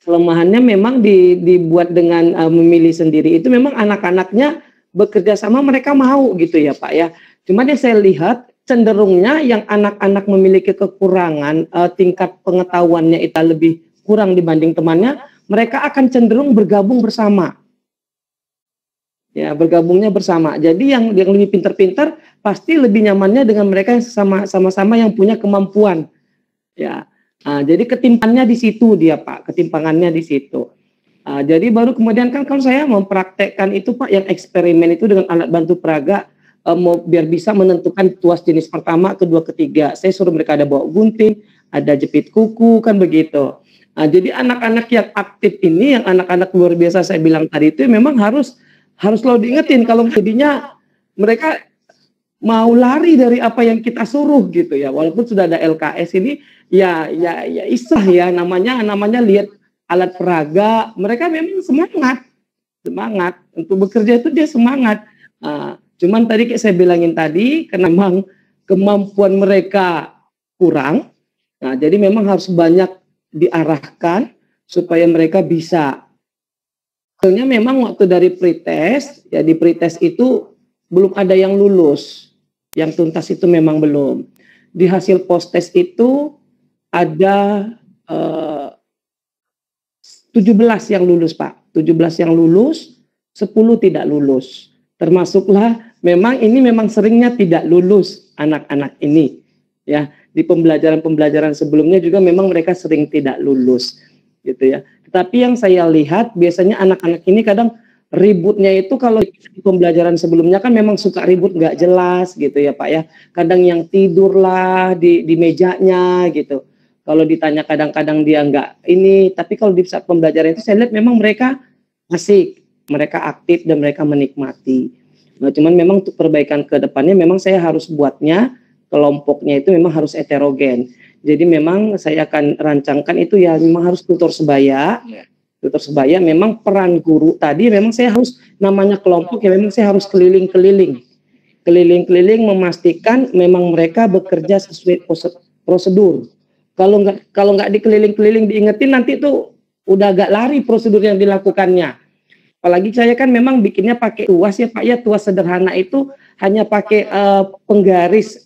Kelemahannya memang dibuat dengan memilih sendiri. Itu memang anak-anaknya bekerja sama mereka mau gitu ya Pak ya. Cuma yang saya lihat cenderungnya yang anak-anak memiliki kekurangan tingkat pengetahuannya itu lebih kurang dibanding temannya, mereka akan cenderung bergabung bersama. Ya, bergabungnya bersama. Jadi yang lebih pintar-pintar pasti lebih nyamannya dengan mereka yang sama-sama yang punya kemampuan. Ya. Jadi ketimpangannya di situ dia Pak, ketimpangannya di situ. Jadi baru kemudian kan kalau saya mempraktekkan itu Pak yang eksperimen itu dengan alat bantu peraga biar bisa menentukan tuas jenis pertama, kedua, ketiga. Saya suruh mereka ada bawa gunting, ada jepit kuku, kan begitu. Jadi anak-anak yang aktif ini, yang anak-anak luar biasa saya bilang tadi itu memang harus selalu diingetin kalau jadinya mereka mau lari dari apa yang kita suruh gitu ya. Walaupun sudah ada LKS ini, ya isah ya namanya lihat alat peraga, mereka memang semangat untuk bekerja itu dia semangat. Cuman tadi kayak saya bilangin tadi, karena memang kemampuan mereka kurang, jadi memang harus banyak diarahkan supaya mereka bisa. Soalnya memang waktu dari pretest, ya di pretest itu belum ada yang lulus, yang tuntas itu memang belum. Di hasil post-test itu ada 17 yang lulus Pak, 17 yang lulus, 10 tidak lulus. Termasuklah memang ini memang seringnya tidak lulus anak-anak ini. Ya, di pembelajaran-pembelajaran sebelumnya juga memang mereka sering tidak lulus gitu ya. Tetapi yang saya lihat biasanya anak-anak ini kadang ributnya itu kalau di pembelajaran sebelumnya kan memang suka ribut nggak jelas gitu ya Pak ya. Kadang yang tidur lah di mejanya gitu. Kalau ditanya kadang-kadang dia nggak ini, tapi kalau di saat pembelajaran itu saya lihat memang mereka asik, mereka aktif dan mereka menikmati. Nah, cuman memang untuk perbaikan ke depannya memang saya harus buatnya kelompoknya itu memang harus heterogen. Jadi memang saya akan rancangkan itu ya memang harus tutor sebaya. Tutor sebaya memang peran guru tadi memang saya harus namanya kelompok ya memang saya harus keliling-keliling memastikan memang mereka bekerja sesuai prosedur. Kalau nggak dikeliling-keliling diingetin nanti tuh udah agak lari prosedur yang dilakukannya. Apalagi saya kan memang bikinnya pakai tuas ya Pak ya, tuas sederhana itu hanya pakai penggaris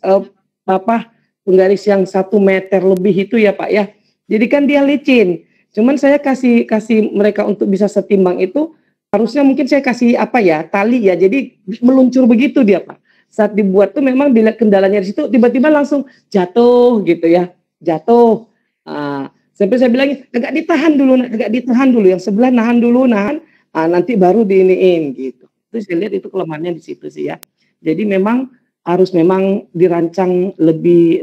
penggaris yang 1 meter lebih itu ya Pak ya. Jadi kan dia licin. Cuman saya kasih mereka untuk bisa setimbang itu harusnya mungkin saya kasih tali ya. Jadi meluncur begitu dia Pak. Saat dibuat tuh memang dilihat kendalanya di situ tiba-tiba langsung jatuh gitu ya. Jatuh. Sampai saya bilang agak ditahan dulu yang sebelah nahan dulu nanti baru diiniin gitu. Terus saya lihat itu kelemahannya di situ sih ya. Jadi memang harus memang dirancang lebih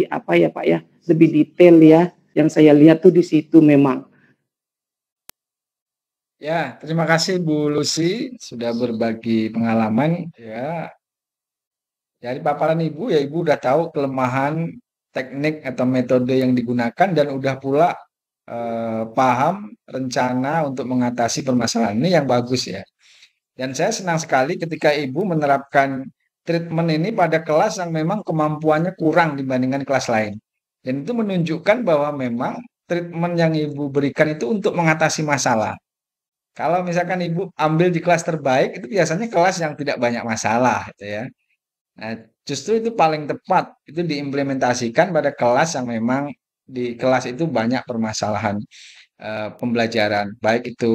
Pak ya, lebih detail ya. Yang saya lihat tuh di situ memang. Ya, terima kasih Bu Lucy sudah berbagi pengalaman ya. Dari paparan Ibu ya Ibu udah tahu kelemahan teknik atau metode yang digunakan dan udah pula paham rencana untuk mengatasi permasalahan ini yang bagus ya. Dan saya senang sekali ketika Ibu menerapkan treatment ini pada kelas yang memang kemampuannya kurang dibandingkan kelas lain. Dan itu menunjukkan bahwa memang treatment yang Ibu berikan itu untuk mengatasi masalah. Kalau misalkan Ibu ambil di kelas terbaik, itu biasanya kelas yang tidak banyak masalah, gitu ya. Nah, justru itu paling tepat, itu diimplementasikan pada kelas yang memang di kelas itu banyak permasalahan pembelajaran, baik itu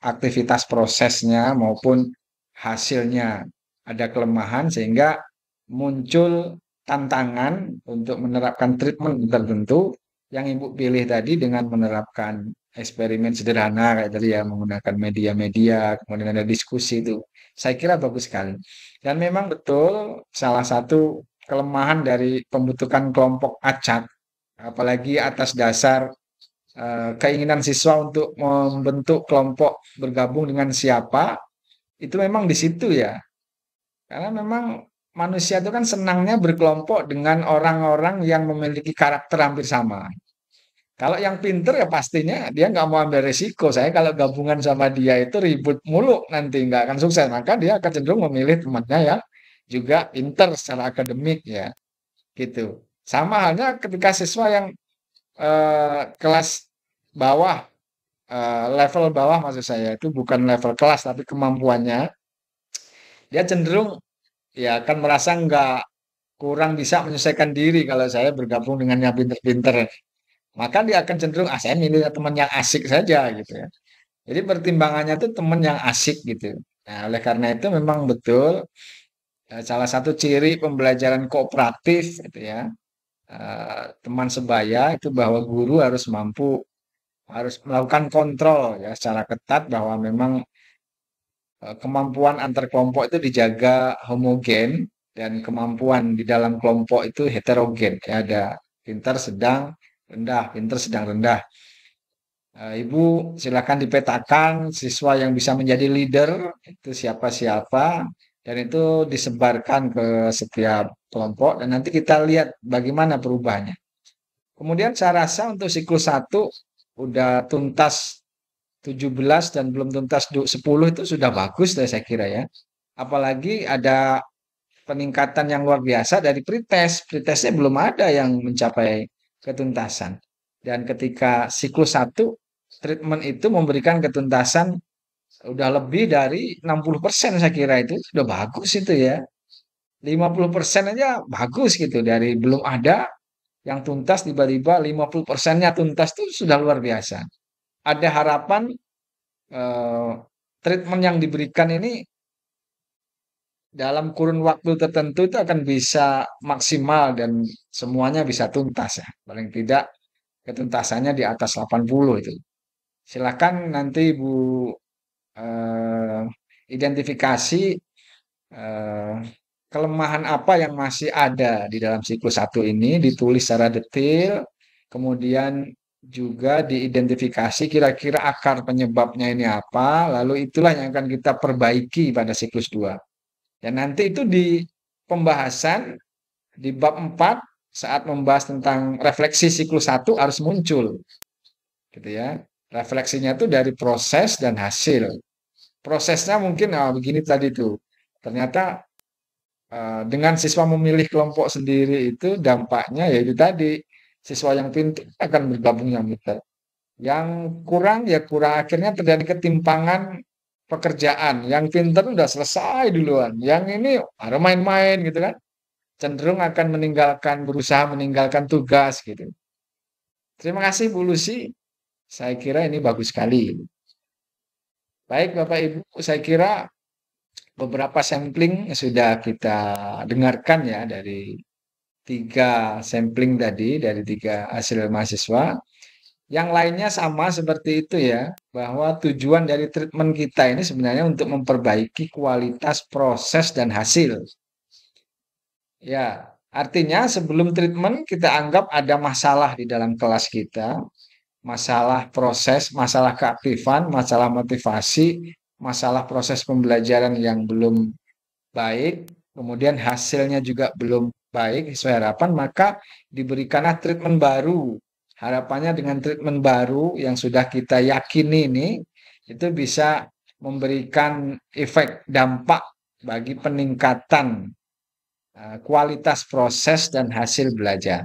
aktivitas prosesnya maupun hasilnya ada kelemahan sehingga muncul tantangan untuk menerapkan treatment tertentu yang Ibu pilih tadi dengan menerapkan eksperimen sederhana kayak tadi ya menggunakan media-media, kemudian ada diskusi itu. Saya kira bagus sekali. Dan memang betul salah satu kelemahan dari pembentukan kelompok acak, apalagi atas dasar keinginan siswa untuk membentuk kelompok bergabung dengan siapa, itu memang di situ ya. Karena memang manusia itu kan senangnya berkelompok dengan orang-orang yang memiliki karakter hampir sama. Kalau yang pinter ya pastinya dia nggak mau ambil resiko. Saya kalau gabungan sama dia itu ribut mulu nanti nggak akan sukses. Maka dia akan cenderung memilih temannya yang juga pinter secara akademik ya, gitu. Sama halnya ketika siswa yang kelas bawah, level bawah maksud saya itu bukan level kelas tapi kemampuannya, dia cenderung ya akan merasa nggak kurang bisa menyesuaikan diri kalau saya bergabung dengan yang pinter-pinter. Maka dia akan cenderung, saya milih teman yang asik saja gitu ya. Jadi pertimbangannya itu teman yang asik gitu. Nah, oleh karena itu memang betul salah satu ciri pembelajaran kooperatif gitu ya. Teman sebaya itu bahwa guru harus melakukan kontrol ya secara ketat bahwa memang kemampuan antar kelompok itu dijaga homogen dan kemampuan di dalam kelompok itu heterogen. Ya, ada pintar, sedang, rendah, pintar, sedang, rendah. Ibu silakan dipetakan siswa yang bisa menjadi leader itu siapa-siapa dan itu disebarkan ke setiap kelompok dan nanti kita lihat bagaimana perubahannya. Kemudian saya rasa untuk siklus 1 udah tuntas 17 dan belum tuntas 10 itu sudah bagus saya kira ya. Apalagi ada peningkatan yang luar biasa dari pretest. Pretestnya belum ada yang mencapai ketuntasan. Dan ketika siklus 1 treatment itu memberikan ketuntasan udah lebih dari 60% saya kira itu sudah bagus itu ya. 50% aja bagus gitu dari belum ada yang tuntas tiba-tiba 50%-nya tuntas itu sudah luar biasa. Ada harapan treatment yang diberikan ini dalam kurun waktu tertentu itu akan bisa maksimal dan semuanya bisa tuntas ya. Paling tidak ketuntasannya di atas 80 itu. Silakan nanti Ibu eh, identifikasi eh, kelemahan apa yang masih ada di dalam siklus 1 ini, ditulis secara detail, kemudian juga diidentifikasi kira-kira akar penyebabnya ini apa, lalu itulah yang akan kita perbaiki pada siklus 2. Dan nanti itu di pembahasan di bab 4 saat membahas tentang refleksi siklus 1 harus muncul. Gitu ya. Refleksinya itu dari proses dan hasil. Prosesnya mungkin begini tadi tuh. Ternyata dengan siswa memilih kelompok sendiri itu dampaknya yaitu tadi siswa yang pintar akan bergabung yang pintar. Yang kurang ya kurang, akhirnya terjadi ketimpangan pekerjaan. Yang pintar udah selesai duluan. Yang ini ada main-main gitu kan. Cenderung akan berusaha meninggalkan tugas gitu. Terima kasih Bu Lucy. Saya kira ini bagus sekali. Baik Bapak Ibu, saya kira beberapa sampling sudah kita dengarkan ya dari 3 sampling tadi, dari 3 hasil mahasiswa. Yang lainnya sama seperti itu ya, bahwa tujuan dari treatment kita ini sebenarnya untuk memperbaiki kualitas proses dan hasil. Ya, artinya sebelum treatment kita anggap ada masalah di dalam kelas kita, masalah proses, masalah keaktifan, masalah motivasi, masalah proses pembelajaran yang belum baik, kemudian hasilnya juga belum baik sesuai harapan, maka diberikanlah treatment baru. Harapannya dengan treatment baru yang sudah kita yakini ini, itu bisa memberikan efek dampak bagi peningkatan kualitas proses dan hasil belajar.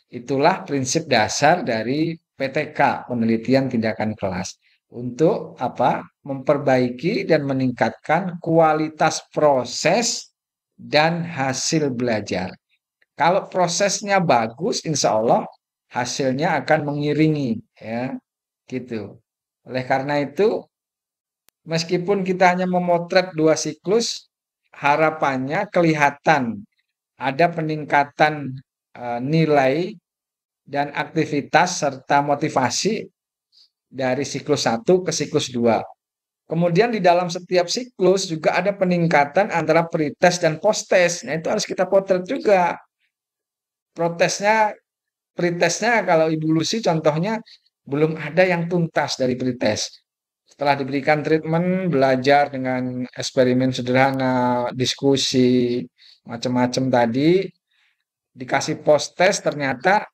Itulah prinsip dasar dari PTK, penelitian tindakan kelas. Untuk apa? Memperbaiki dan meningkatkan kualitas proses dan hasil belajar. Kalau prosesnya bagus, insya Allah hasilnya akan mengiringi, ya, gitu. Oleh karena itu, meskipun kita hanya memotret 2 siklus, harapannya kelihatan ada peningkatan nilai dan aktivitas serta motivasi dari siklus 1 ke siklus 2. Kemudian di dalam setiap siklus juga ada peningkatan antara pretest dan posttest. Nah, itu harus kita potret juga. Pretestnya kalau Ibu Lucy contohnya belum ada yang tuntas dari pretest. Setelah diberikan treatment, belajar dengan eksperimen sederhana, diskusi, macam-macam tadi, dikasih posttest ternyata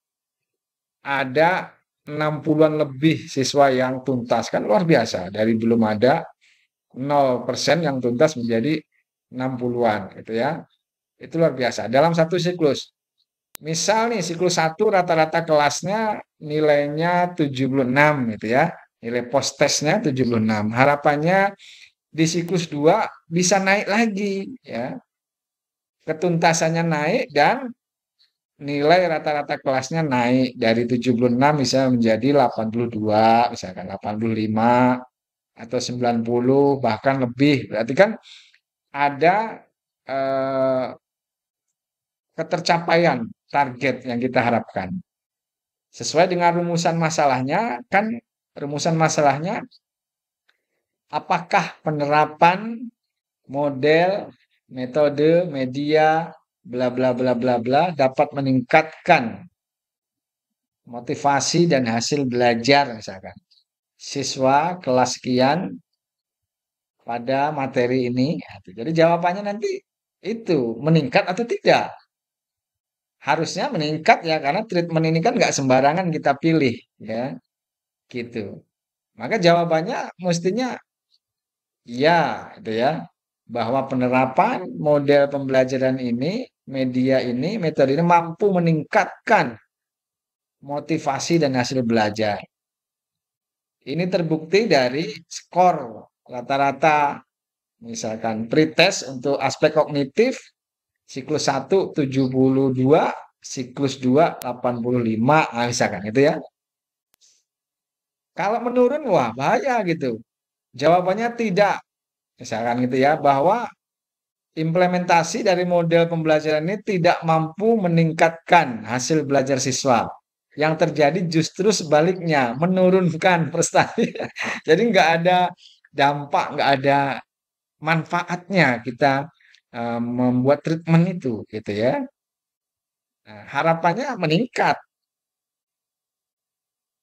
ada 60-an lebih siswa yang tuntas. Kan luar biasa. Dari belum ada 0% yang tuntas menjadi 60-an gitu ya. Itu luar biasa. Dalam satu siklus. Misal nih siklus 1 rata-rata kelasnya nilainya 76 gitu ya. Nilai post-testnya 76. Harapannya di siklus 2 bisa naik lagi ya. Ketuntasannya naik dan nilai rata-rata kelasnya naik dari 76 bisa menjadi 82, misalkan 85 atau 90 bahkan lebih. Berarti kan ada ketercapaian target yang kita harapkan. Sesuai dengan rumusan masalahnya, kan rumusan masalahnya apakah penerapan model, metode, media, bla bla bla bla bla dapat meningkatkan motivasi dan hasil belajar misalkan siswa kelas sekian pada materi ini. Jadi jawabannya nanti itu meningkat atau tidak. Harusnya meningkat ya karena treatment ini kan nggak sembarangan kita pilih ya gitu. Maka jawabannya mestinya ya itu ya bahwa penerapan model pembelajaran ini, media ini, metode ini mampu meningkatkan motivasi dan hasil belajar. Ini terbukti dari skor rata-rata misalkan pretest untuk aspek kognitif siklus 1 72, siklus 2 85, nah misalkan itu ya. Kalau menurun wah bahaya gitu. Jawabannya tidak. Misalkan gitu ya bahwa implementasi dari model pembelajaran ini tidak mampu meningkatkan hasil belajar siswa. Yang terjadi justru sebaliknya, menurunkan prestasi. Jadi nggak ada dampak, nggak ada manfaatnya kita membuat treatment itu, gitu ya. Nah, harapannya meningkat.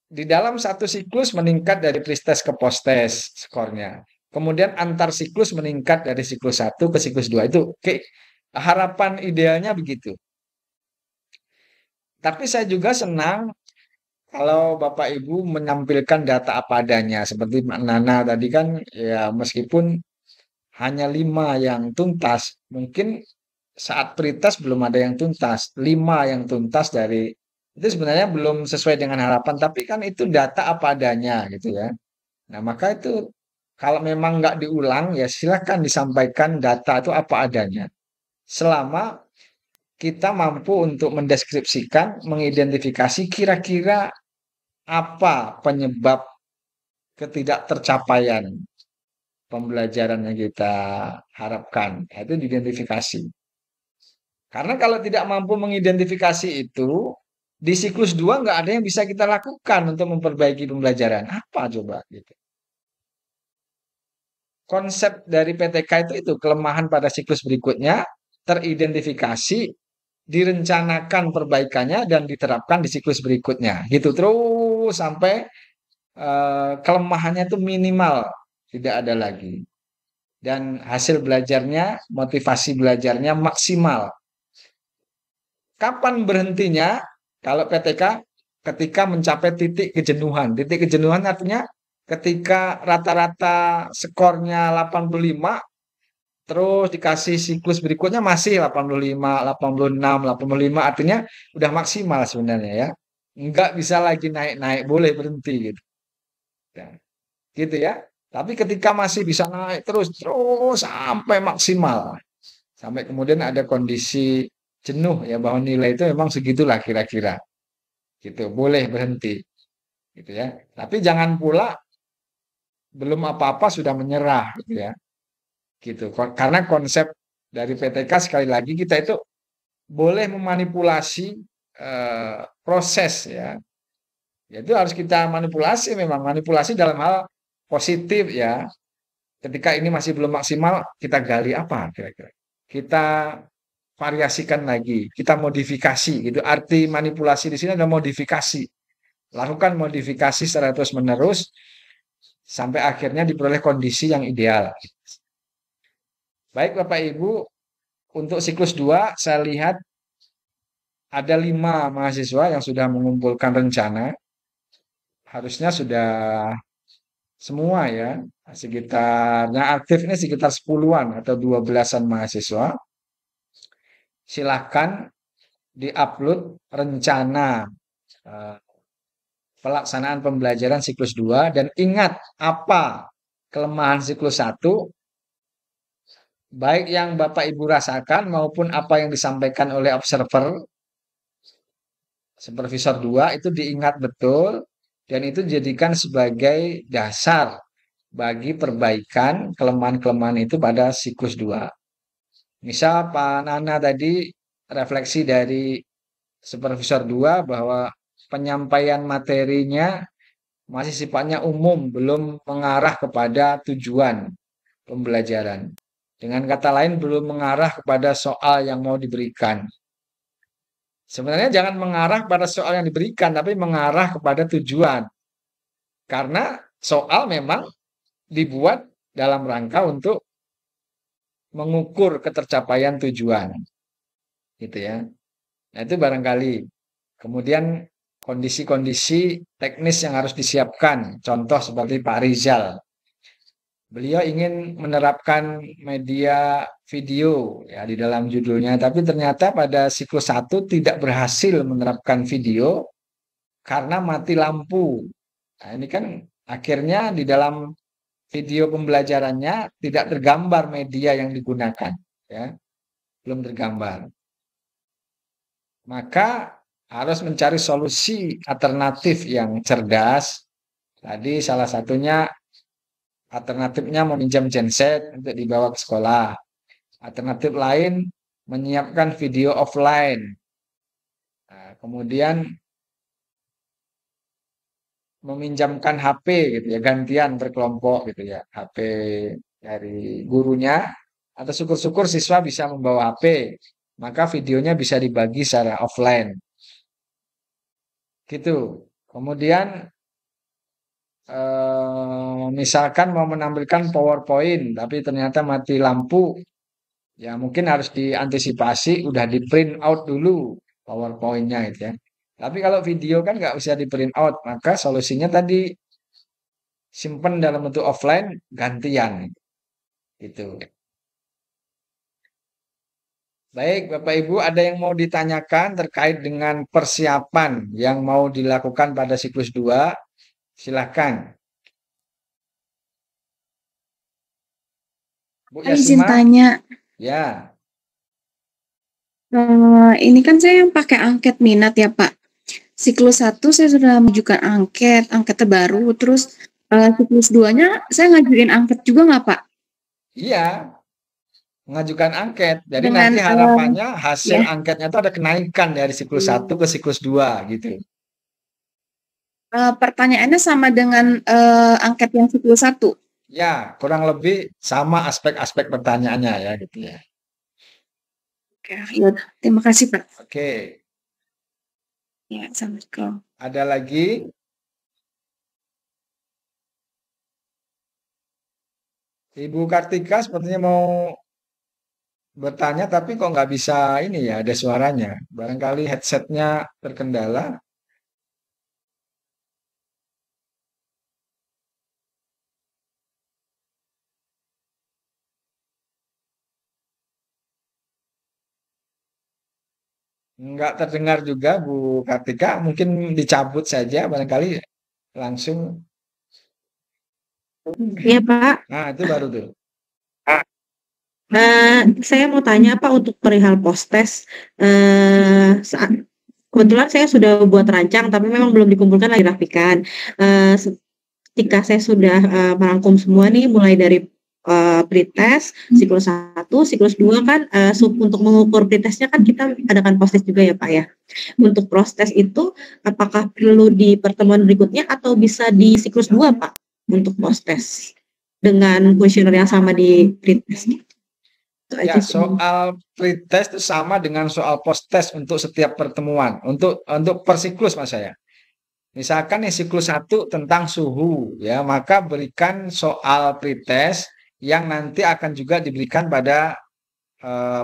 Di dalam satu siklus meningkat dari pre-test ke post-test skornya. Kemudian antar siklus meningkat dari siklus 1 ke siklus 2. Itu harapan idealnya begitu. Tapi saya juga senang kalau Bapak Ibu menampilkan data apa adanya. Seperti Mbak Nana tadi kan, ya meskipun hanya 5 yang tuntas, mungkin saat pre-test belum ada yang tuntas. 5 yang tuntas dari itu sebenarnya belum sesuai dengan harapan, tapi kan itu data apa adanya gitu ya. Nah, maka itu kalau memang nggak diulang ya silakan disampaikan data itu apa adanya. Selama kita mampu untuk mendeskripsikan, mengidentifikasi kira-kira apa penyebab ketidaktercapaian pembelajaran yang kita harapkan. Itu diidentifikasi. Karena kalau tidak mampu mengidentifikasi itu, di siklus 2 nggak ada yang bisa kita lakukan untuk memperbaiki pembelajaran. Apa coba gitu. Konsep dari PTK itu kelemahan pada siklus berikutnya teridentifikasi, direncanakan perbaikannya dan diterapkan di siklus berikutnya. Gitu terus sampai kelemahannya itu minimal, tidak ada lagi. Dan hasil belajarnya, motivasi belajarnya maksimal. Kapan berhentinya? Kalau PTK ketika mencapai titik kejenuhan. Titik kejenuhan artinya ketika rata-rata skornya 85, terus dikasih siklus berikutnya masih 85, 86, 85, artinya udah maksimal sebenarnya ya. Enggak bisa lagi naik-naik, boleh berhenti gitu. Ya, gitu ya. Tapi ketika masih bisa naik terus sampai maksimal. Sampai kemudian ada kondisi jenuh ya, bahwa nilai itu memang segitulah kira-kira. Gitu, boleh berhenti. Gitu ya. Tapi jangan pula belum apa-apa sudah menyerah gitu ya. Gitu. Karena konsep dari PTK sekali lagi kita itu boleh memanipulasi proses ya. Itu harus kita manipulasi, memang manipulasi dalam hal positif ya. Ketika ini masih belum maksimal, kita gali apa kira-kira? Kita variasikan lagi, kita modifikasi gitu. Arti manipulasi di sini adalah modifikasi. Lakukan modifikasi secara terus-menerus sampai akhirnya diperoleh kondisi yang ideal. Baik Bapak Ibu, untuk siklus 2 saya lihat ada 5 mahasiswa yang sudah mengumpulkan rencana. Harusnya sudah semua ya, sekitarnya aktif ini sekitar 10-an atau 12-an mahasiswa. Silahkan diupload rencana pelaksanaan pembelajaran siklus 2 dan ingat apa kelemahan siklus 1, baik yang Bapak Ibu rasakan maupun apa yang disampaikan oleh supervisor 2 itu diingat betul dan itu dijadikan sebagai dasar bagi perbaikan kelemahan-kelemahan itu pada siklus 2. Misal Pak Nana tadi refleksi dari supervisor 2 bahwa penyampaian materinya masih sifatnya umum, belum mengarah kepada tujuan pembelajaran. Dengan kata lain, belum mengarah kepada soal yang mau diberikan. Sebenarnya jangan mengarah pada soal yang diberikan, tapi mengarah kepada tujuan. Karena soal memang dibuat dalam rangka untuk mengukur ketercapaian tujuan. Gitu ya. Nah, itu barangkali. Kemudian kondisi-kondisi teknis yang harus disiapkan. Contoh seperti Pak Rizal. Beliau ingin menerapkan media video ya di dalam judulnya, tapi ternyata pada siklus 1 tidak berhasil menerapkan video karena mati lampu. Nah, ini kan akhirnya di dalam video pembelajarannya tidak tergambar media yang digunakan, ya, belum tergambar. Maka harus mencari solusi alternatif yang cerdas. Tadi salah satunya alternatifnya meminjam genset untuk dibawa ke sekolah. Alternatif lain, menyiapkan video offline. Nah, kemudian meminjamkan HP gitu ya, gantian berkelompok gitu ya, HP dari gurunya, atau syukur-syukur siswa bisa membawa HP, maka videonya bisa dibagi secara offline. Gitu. Kemudian misalkan mau menampilkan PowerPoint, tapi ternyata mati lampu, ya mungkin harus diantisipasi, udah di print out dulu PowerPoint-nya gitu ya. Tapi kalau video kan nggak bisa di print out, maka solusinya tadi simpen dalam bentuk offline, gantian gitu. Baik, Bapak Ibu, ada yang mau ditanyakan terkait dengan persiapan yang mau dilakukan pada siklus 2? Silahkan. Bu Izin Yasima? tanya, Ya, ini kan saya yang pakai angket minat ya Pak. Siklus 1 saya sudah mengajukan angket terbaru, terus siklus 2-nya saya ngajuin angket juga nggak Pak? iya, mengajukan angket. Jadi Dengan nanti harapannya hasil ya, angketnya itu ada kenaikan dari siklus 1 ke siklus 2 gitu. pertanyaannya sama dengan angket yang siklus 1. Ya, kurang lebih sama aspek-aspek pertanyaannya ya gitu ya. Oke, ya udah. Terima kasih Pak. Oke, Ya, Assalamualaikum. ada lagi? Ibu Kartika sepertinya mau bertanya tapi kok nggak bisa ini ya, ada suaranya. Barangkali headsetnya terkendala. Nggak terdengar juga Bu Kartika, mungkin dicabut saja barangkali langsung. Iya Pak, Nah, itu baru tuh. saya mau tanya Pak untuk perihal post-test. Kebetulan saya sudah buat rancang, tapi memang belum dikumpulkan lagi rapikan. Ketika saya sudah merangkum semua nih, mulai dari pretest, siklus 1, siklus 2 kan untuk mengukur pretestnya kan kita adakan post-test juga ya Pak ya. Untuk post-test itu apakah perlu di pertemuan berikutnya atau bisa di siklus 2 Pak untuk post-test dengan kuesioner yang sama di pretest? Ya, soal pretest itu sama dengan soal post-test untuk setiap pertemuan. Untuk per siklus Mas saya. Misalkan nih siklus 1 tentang suhu ya, maka berikan soal pretest yang nanti akan juga diberikan pada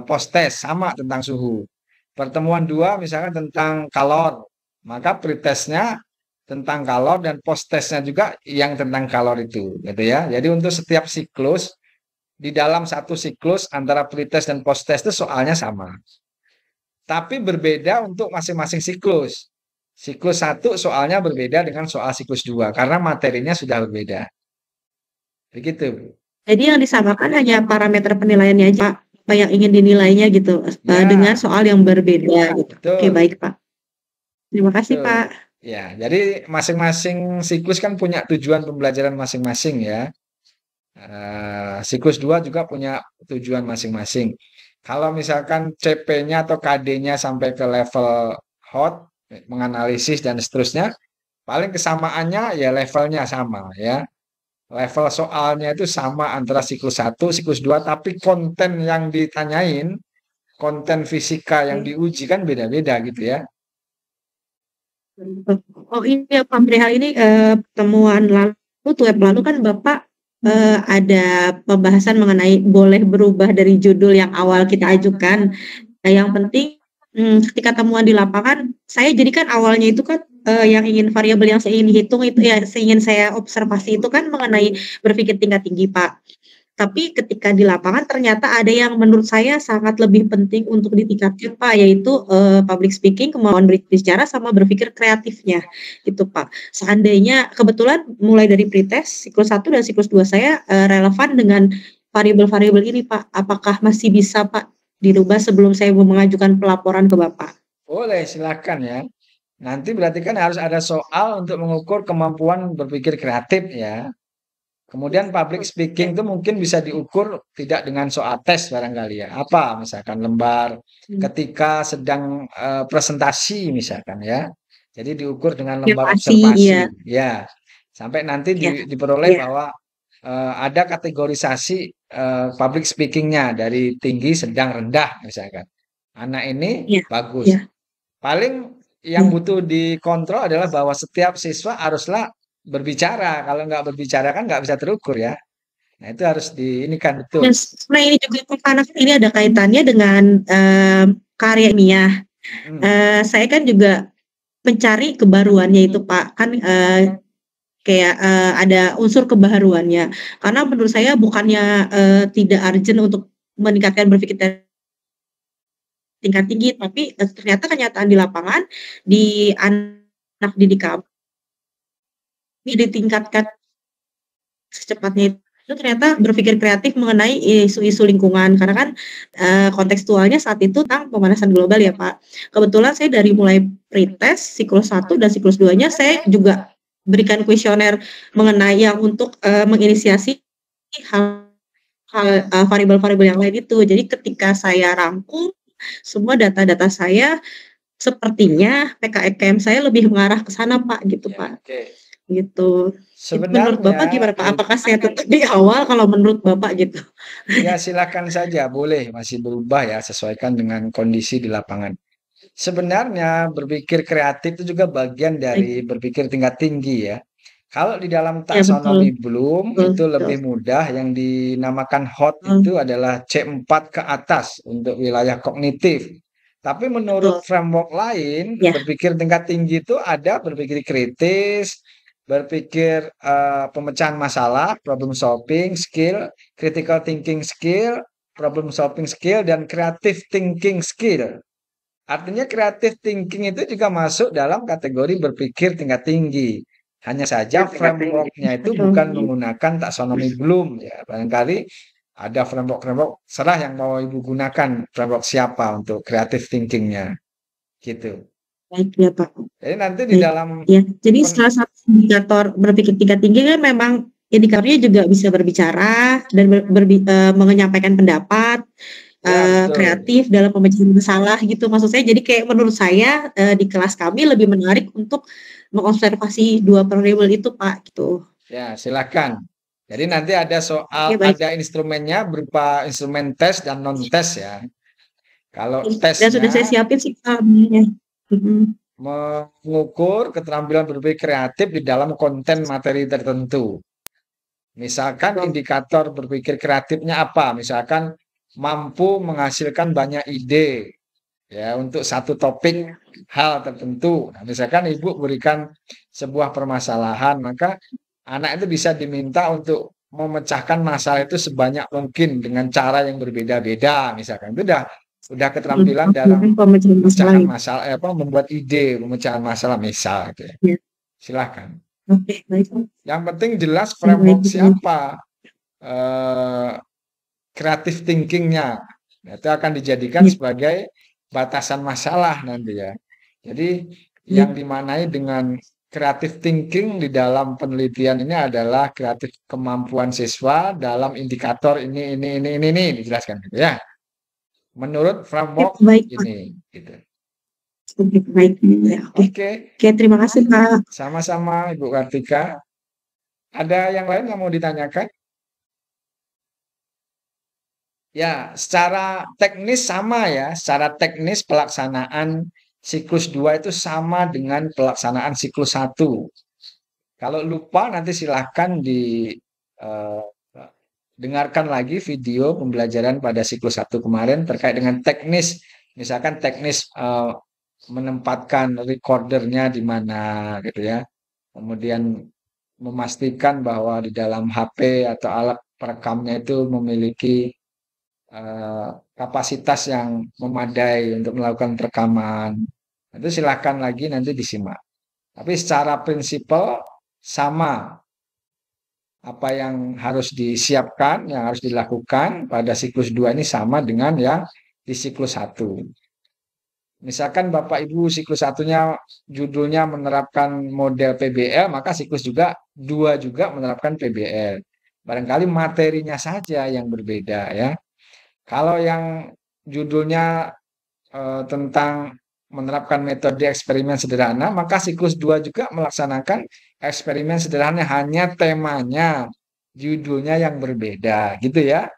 post-test sama tentang suhu. Pertemuan 2 misalkan tentang kalor, maka pretestnya tentang kalor dan post-testnya juga yang tentang kalor itu, gitu ya. Jadi untuk setiap siklus di dalam satu siklus antara pretest dan post-test itu soalnya sama. Tapi berbeda untuk masing-masing siklus. Siklus 1 soalnya berbeda dengan soal siklus 2 karena materinya sudah berbeda. Begitu. Jadi yang disamakan hanya parameter penilaiannya aja, apa yang ingin dinilainya gitu, Ya, dengan soal yang berbeda gitu. betul. Oke, baik Pak. Terima kasih Betul. Pak. Ya, jadi masing-masing siklus kan punya tujuan pembelajaran masing-masing ya. Siklus 2 juga punya tujuan masing-masing. Kalau misalkan CP-nya atau KD-nya sampai ke level hot, menganalisis dan seterusnya, paling kesamaannya ya levelnya sama ya. Level soalnya itu sama antara siklus 1, siklus 2, tapi konten yang ditanyain, konten fisika yang diuji kan beda-beda gitu ya. Oh iya Pak, perihal ini pertemuan lalu, web lalu kan Bapak ada pembahasan mengenai boleh berubah dari judul yang awal kita ajukan. Nah, yang penting ketika temuan di lapangan, saya jadikan awalnya itu kan yang ingin variabel yang saya ingin dihitung itu ya, ingin saya observasi itu kan mengenai berpikir tingkat tinggi Pak. Tapi ketika di lapangan ternyata ada yang menurut saya sangat lebih penting untuk ditingkatkan Pak, yaitu public speaking, kemampuan berbicara sama berpikir kreatifnya gitu Pak. Seandainya kebetulan mulai dari pretest siklus 1 dan siklus 2 saya relevan dengan variabel-variabel ini Pak. Apakah masih bisa Pak dirubah sebelum saya mengajukan pelaporan ke Bapak? Boleh, silakan ya. Nanti berarti kan harus ada soal untuk mengukur kemampuan berpikir kreatif ya. Kemudian public speaking itu mungkin bisa diukur tidak dengan soal tes barangkali ya. Apa misalkan lembar ketika sedang presentasi misalkan ya. Jadi diukur dengan lembar Observasi, iya, observasi. Ya. Sampai nanti iya, diperoleh iya, bahwa ada kategorisasi public speakingnya dari tinggi, sedang, rendah misalkan. Anak ini iya, bagus. iya. Paling yang butuh dikontrol adalah bahwa setiap siswa haruslah berbicara. Kalau nggak berbicara kan nggak bisa terukur ya. Nah itu harus diinikan betul. Dan sebenarnya ini juga anak ini ada kaitannya dengan karya ilmiah. Saya kan juga mencari kebaruannya itu Pak, kan kayak ada unsur kebaruannya. Karena menurut saya bukannya tidak urgent untuk meningkatkan berpikir tingkat tinggi, tapi ternyata kenyataan di lapangan di anak didik kami ditingkatkan secepatnya itu ternyata berpikir kreatif mengenai isu-isu lingkungan karena kan kontekstualnya saat itu tentang pemanasan global ya Pak. Kebetulan saya dari mulai pretest siklus 1 dan siklus 2-nya saya juga berikan kuesioner mengenai yang untuk menginisiasi hal variabel-variabel yang lain itu. Jadi ketika saya rangkum semua data-data saya, sepertinya PKM saya lebih mengarah ke sana Pak, gitu Ya, Pak. oke. Gitu. Menurut Bapak gimana Pak? Sebenarnya Apakah saya tetap di awal kalau menurut Bapak gitu? ya silakan saja, boleh masih berubah ya sesuaikan dengan kondisi di lapangan. Sebenarnya berpikir kreatif itu juga bagian dari berpikir tingkat tinggi ya. Kalau di dalam Ya betul, taksonomi Bloom betul, itu betul. lebih mudah, yang dinamakan hot itu adalah C4 ke atas untuk wilayah kognitif. Tapi menurut Betul. framework lain, Ya. berpikir tingkat tinggi itu ada berpikir kritis, berpikir pemecahan masalah, problem solving skill, critical thinking skill, problem solving skill, dan creative thinking skill. Artinya creative thinking itu juga masuk dalam kategori berpikir tingkat tinggi. Hanya saja framework-nya itu Betul. bukan menggunakan taksonomi Bloom ya. Barangkali ada framework-framework serah yang mau Ibu gunakan framework siapa untuk creative thinking-nya. Gitu. Baik ya Pak. Jadi nanti di Baik. dalam Ya, jadi salah satu indikator berpikir tingkat tinggi kan memang indikatornya juga bisa berbicara dan menyampaikan pendapat, ya, betul. kreatif dalam pemecahan masalah gitu. Maksud saya jadi kayak menurut saya di kelas kami lebih menarik untuk mengobservasi dua variabel itu Pak gitu. Ya, silakan. Jadi nanti ada soal, Ya, baik. ada instrumennya berupa instrumen tes dan non tes ya. Kalau Dan tesnya sudah saya siapin sih Pak. mengukur keterampilan berpikir kreatif di dalam konten materi tertentu. Misalkan indikator berpikir kreatifnya apa? Misalkan mampu menghasilkan banyak ide ya untuk satu topik hal tertentu. Nah, misalkan Ibu berikan sebuah permasalahan, maka anak itu bisa diminta untuk memecahkan masalah itu sebanyak mungkin dengan cara yang berbeda-beda. Misalkan itu udah keterampilan dalam memecahan masalah, membuat ide, memecahan masalah misal gitu ya. Silahkan. Oke, baik. Yang penting jelas framework siapa creative thinking-nya. Itu akan dijadikan sebagai batasan masalah nanti ya. Jadi yang dimanai dengan creative thinking di dalam penelitian ini adalah kreatif kemampuan siswa dalam indikator ini dijelaskan gitu ya. Menurut framework ini gitu. Baik, ya, oke. Oke, terima kasih Pak. Sama-sama Ibu Kartika. Ada yang lain yang mau ditanyakan? Ya, secara teknis sama ya. Secara teknis pelaksanaan siklus 2 itu sama dengan pelaksanaan siklus 1. Kalau lupa nanti silahkan dengarkan lagi video pembelajaran pada siklus 1 kemarin terkait dengan teknis. Misalkan teknis menempatkan recordernya di mana gitu ya. Kemudian memastikan bahwa di dalam HP atau alat perekamnya itu memiliki kapasitas yang memadai untuk melakukan rekaman. Itu silakan lagi nanti disimak. Tapi secara prinsipal sama apa yang harus disiapkan, yang harus dilakukan pada siklus 2 ini sama dengan yang di siklus 1. Misalkan Bapak Ibu siklus 1-nya judulnya menerapkan model PBL, maka siklus 2 juga menerapkan PBL. barangkali materinya saja yang berbeda ya. Kalau yang judulnya tentang menerapkan metode eksperimen sederhana, maka siklus 2 juga melaksanakan eksperimen sederhana, hanya temanya, judulnya yang berbeda, gitu ya.